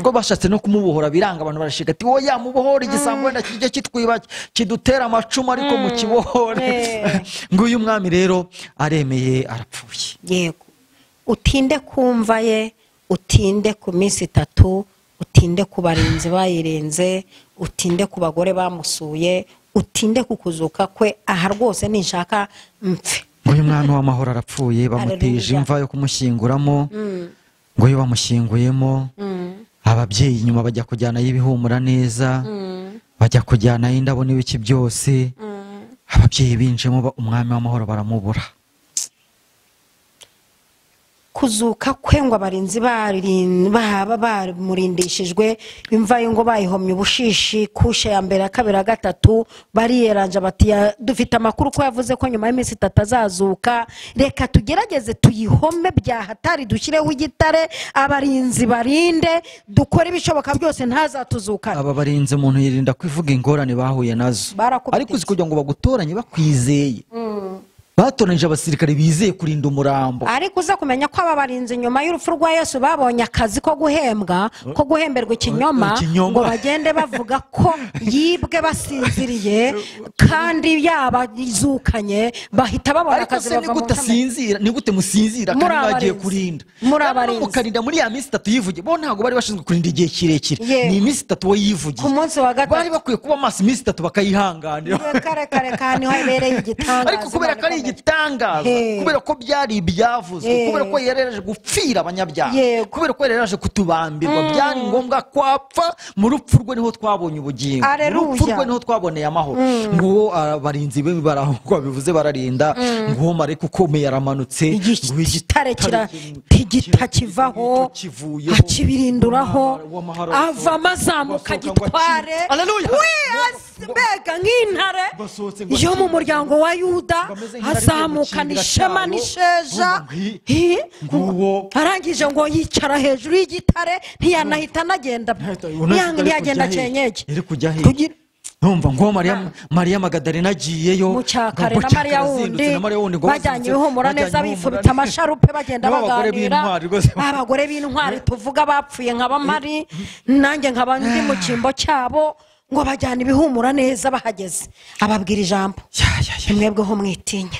ko bashatse no kumubohora biranga abantu barashika ati wowe yamubohora igisambo wenda kijya kitwiba kidutera amacumu ariko mu kibohore ngo uyu mwami rero aremeye arapfuye. Yego, utinde kumva ye, utinde ku minsi 3, utinde ku barinzi bayirenze, utinde ku bagore bamusuye, utinde ku kuzuka kwe. Aha rwose ninshaka mpfe. Uyu mwami w'amahoro arapfuye, bamuteje imva yo kumushyinguramo, ngo yo bamushyinguyemo, ababyeyi inyuma bajya kujyana y'ibihumura neza, bajya kujyana y'indabo n'ibiki byose, ababyeyi binjemo umwami w'amahoro baramubura. Kuzuka kwe ngo abarinzi bamurindishijwe imva yo ngo bayihomye ubushishi kushe ya mbere kabiri gatatu, bariyeranja bati dufite amakuru ko yavuze ko nyuma y'iminsi 3 azazuka, reka tugerageze tuyihome byahatari dushyireho igitare, abarinzi barinde, dukore ibishoboka byose ntazatuzukana. Aba barinzi umuntu yirinda kwivuga ingorane bahuye nazo, ariko uzi kugira ngo bagutoranye bakwizeye. Batoranije abasirikare bizeye kurinda umurambo, ariko uza kumenya ko aba barinzi nyuma y'urupfu rwa Yesu babonye akazi ko guhembwa, ko guhemberwa ikinyoma, ngo bagende bavuga ko yibwe basinziriye kandi yabazukanye, bahita babona akazi bava mu sinzira. Ni gute musinzira kandi bagiye kurinda? Mukarinda muri ya minsi 3 yivuge, bo ntago bari bashinzwe kurinda igihe kirekire, ni iminsi 3 wo yivugiye. Ku munsi wa gatatu bari bakwiye kuba maso iminsi 3 bakayihanganira. Kare kandi habereye igitangaza, ariko kubera ko igitangaza, kubera ko byari ibyavuzwe, kubera ko yerereje gupfira abanyabyaha, kubera ko yerereje kutubambirwa, byari ngombwa kwapfa. Mu rupfu rwe niho twabonye ubugingo, mu rupfu rwe niho twaboneye amahoro. Ngo abarinzi be barahuko bivuze bararinda, ngo mareka ukomeye aramanutse, ngo igitare kigita kivaho akibirinduraho, ava mazamuka gitware, mbega nk'intare yo mu muryango wa Yuda, azamukana ishema n'isheja. Arangije ngo yicara hejuru y'igitare, ntiyanahita anagenda, ntiyagenda cyenyege. Numva ngo Mariya Magadalena agiyeyo mucyakare na Mariya wundi bajyanye ihumura neza, bifubita amasharupe bagenda baganira. Abagore b'intwari tuvuga bapfuye nk'abamari, nanjye nkaba ndi mu cyimbo cyabo, ngo bajyana ibihumura neza. Bahageze ababwira ijambo, mwebweho mwitinya.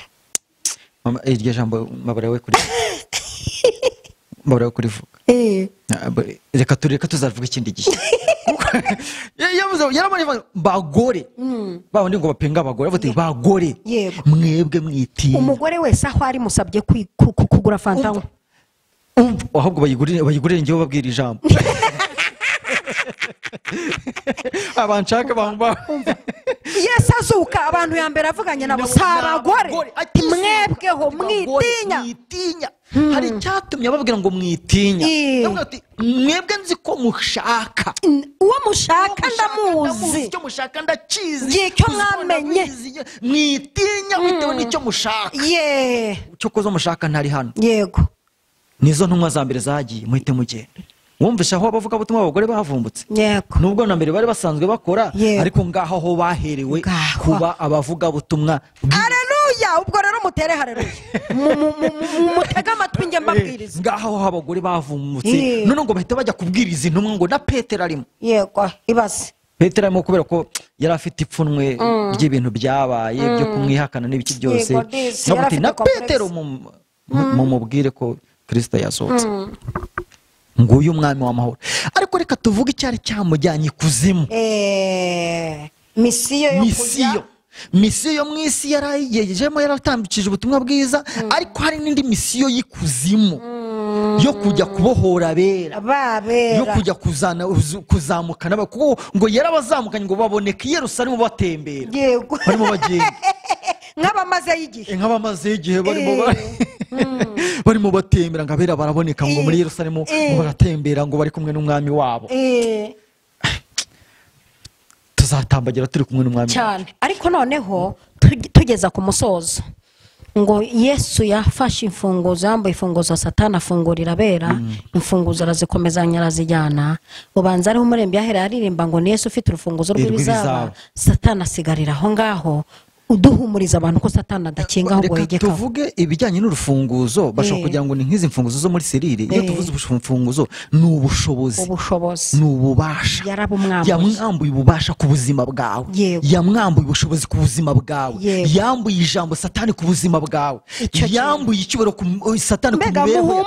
Iryo jambo mabarewe kuri mbora kurivuga, reka tuzavuga ikindi gihe. Yaramari bagore babandi ngo bapenga abagore, bati bagore mwebwe mwitinya. Umugore wese aho ari musabye kugura fanta, ahubwo bayigurire njyewe babwira ijambo. Abanshaka bamba Yesu azuka, abantu ya mbere avuganye nabo sabagore, mwebweho mwitinya. Hari cyatumye babwira ngo mwitinya, mwebwe nzi ko mushaka, uwo mushaka ndamuzi, icyo mushaka ndakizi, icyo mwamenye, mwitinya bitewe n'icyo mushaka. Cyo kozo mushaka ntari hano. Yego, nizo ntumwa za mbere zagiye, muhite mugenda. Wumvisha aho abavuga butumwa abagore bavumbutse, nubwo na mbere bari basanzwe bakora, ariko ngaho ho baherewe kuba abavuga butumwa. Haleluya! Ubwo rero mutere haleluya, mutega amatwi nge mbabwiriza. Ngaho ho abagore bavumbutse, none ngo bahita bajya kubwiriza intumwa ngo na Petero arimo. Yego, ibaze Petero arimo kubera ko yari afite ipfunwe ry'ibintu byabaye byo kumwihakana n'ibiki byose. Na Petero mumubwire ko Kristo yasohotse. Nguyu umwami w'amahoro. Ariko reka tuvuge icyari cyamujyanye ikuzimu. Misiyo yo mu isi yarayigejemo, yaratambikije ubutumwa bwiza, ariko hari n'indi misiyo y'ikuzimu yo kujya kubohora abera, yo kujya kuzamukana, kuko ngo yarabazamukanye ngo baboneke i Yerusalemu batembera, barimo bagenda nk'abamaze igihe barimo batembera, ngo abera baraboneka ngo muri Yerusalemu, ngo baratembera ngo bari kumwe n'umwami wabo. Tuzatambagira turi kumwe n'umwami cyane. Ariko noneho tugeza ku musozo, ngo Yesu yafashe imfunguzo, yambaye imfunguzo Satani afungurira abera, imfunguzo arazikomezanya arazijyana. Ubanza ariho umurembe yahera aririmba ngo ni Yesu ufite urufunguzo rw'ibizaba, Satani asigarira aho ngaho. Uduhumuriza abantu ko Satani adakinga ahubwo yegeka. Tuvuge ibijyanye n'urufunguzo, bashobora kugira ngo ni nk'izi mfunguzo zo muri serire. Iyo tuvuze ubufunguzo ni ubushobozi, ni ububasha. Yamwambuye ububasha ku buzima bwawe, yamwambuye ubushobozi ku buzima bwawe, yambuye ijambo Satani ku buzima bwawe, yambuye icyubahiro ku Satani ku mibereho.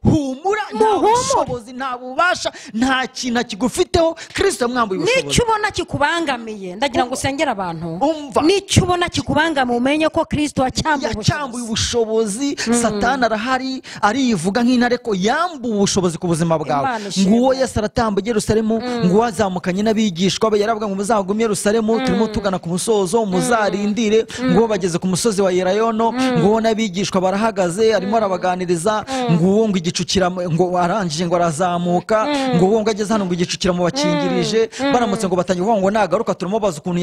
Humura, nta bushobozi, nta bubasha, nta kintu kigufiteho. Kristo yamwambuye ubushobozi. Nicyo ubona kikubangamiye, ndagira ngo usengere abantu. Nicyo ubona kikubangamiye umenye ko Kristo yacyambuye ubushobozi. Satani arahari arivuga nk'intare ko yambuye ubushobozi ku buzima bwawe. Nguwo Yesu aratambuye Yerusalemu, nguwo azamukanye n'abigishwa be, yaravuga ngo muzagume Yerusalemu, turimo tugana ku musozo, muzarindire. Nguwo bageze ku musozi wa Yerayono, nguwo n'abigishwa barahagaze, arimo arabaganiriza. Nguwo ngo igicu ngo arangije ngo arazamuka, nguwo ngo ageze hano ngo igicu kiramubakingirije. Baramutse ngo batangiye kuvuga ngo nagaruka turamubaza ukuntu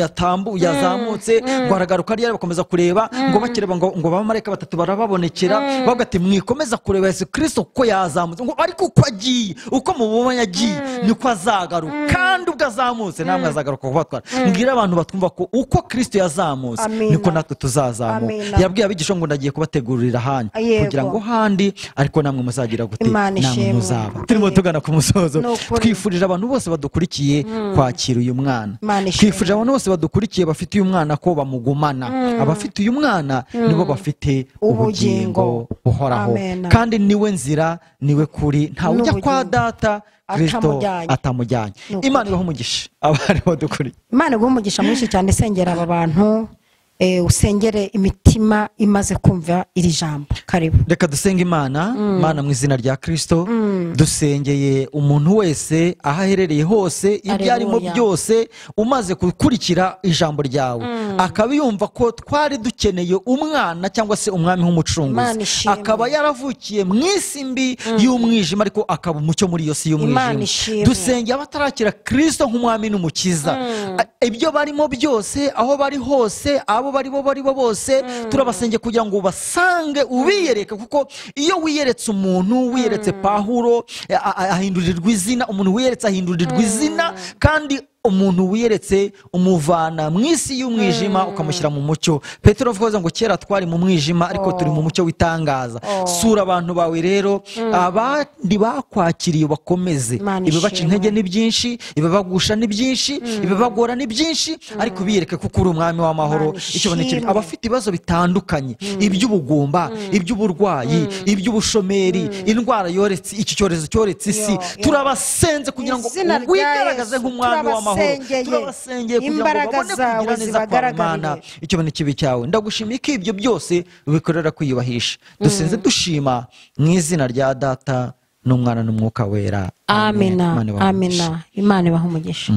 yazamutse, ngo aragaruka ari bakomeza kureba, ngo bakireba ngo abamarayika batatu barababonekera, bavuga ati mwikomeza kureba Yesu Kristo kuko yazamutse, ngo ariko uko agiye, uko mubonye agiye niko azagaruka, kandi ubwo azamutse namwe azagaruka kubatwara. Mbwira abantu batwumva ko uko Kristo yazamutse niko natwe tuzazamuka. Yabwiye abigishwa ngo ndagiye kubategurira ahanyu kugira ngo handi ariko namwe muzagira gute, namwe muzaba. Turimo tugana ku musozo, twifurije abantu bose badukurikiye kwakira uyu mwana. Twifurije abantu bose badukurikiye bafite uyu mwana ko bamugumana. Abafite uyu mwana nibo bafite ubugingo buhoraho, kandi niwe nzira, niwe kuri, ntawe ujya kwa data Kristo atamujyanye. Imana ibahe umugisha abari badukuriye. Imana ibahe umugisha mwinshi cyane. Sengera aba bantu, usengere imitima imaze kumva iri jambo. Karibu. Reka dusenge. Imana, Mana mu izina rya Kristo, dusengeye umuntu wese aho aherereye hose, ibyo arimo byose, umaze gukurikira ijambo ryawe, akaba yumva ko twari dukeneye umwana cyangwa se umwami w'umucunguzi, akaba yaravukiye mu isi mbi y'umwijima ariko akaba umucyo muri iyo si y'umwijima. Dusengeye abatarakira Kristo nk'umwami n'umukiza, ibyo barimo byose, aho bari hose, abo bari bo bose, turabasengeye kugira ngo ubasange, ubiyereke. Kuko iyo wiyeretse umuntu, wiyeretse Pawulo ahindurirwa izina, umuntu wiyeretse ahindurirwa izina, kandi umuntu wiyeretse umuvana mu isi y'umwijima ukamushyira mu mucyo. Petero avuga ngo kera twari mu mwijima ariko turi mu mucyo w'itangaza. Sura abantu bawe rero, abandi bakwakiriye bakomeze. Ibibaca intege ni byinshi, ibibagusha ni byinshi, ibibagora ni byinshi, ariko biyereke kuko uri umwami w'amahoro. Icyo bonekera abafite ibibazo bitandukanye, iby'ubugumba, iby'uburwayi, iby'ubushomeri, indwara yoretse, iki cyorezo cyoretse isi, turabasenze kugira ngo wigaragaze nk'umwami w'amahoro. Turabasengeye kugira ngo babone kugira neza kwa Imana. Icyo bone kibi cyawe, ndagushimiye ko ibyo byose ubikorera kwiyubahisha. Dusenze dushima mu izina rya Data n'Umwana n'Umwuka wera. Amina. Amina. Imana ibahe umugisha.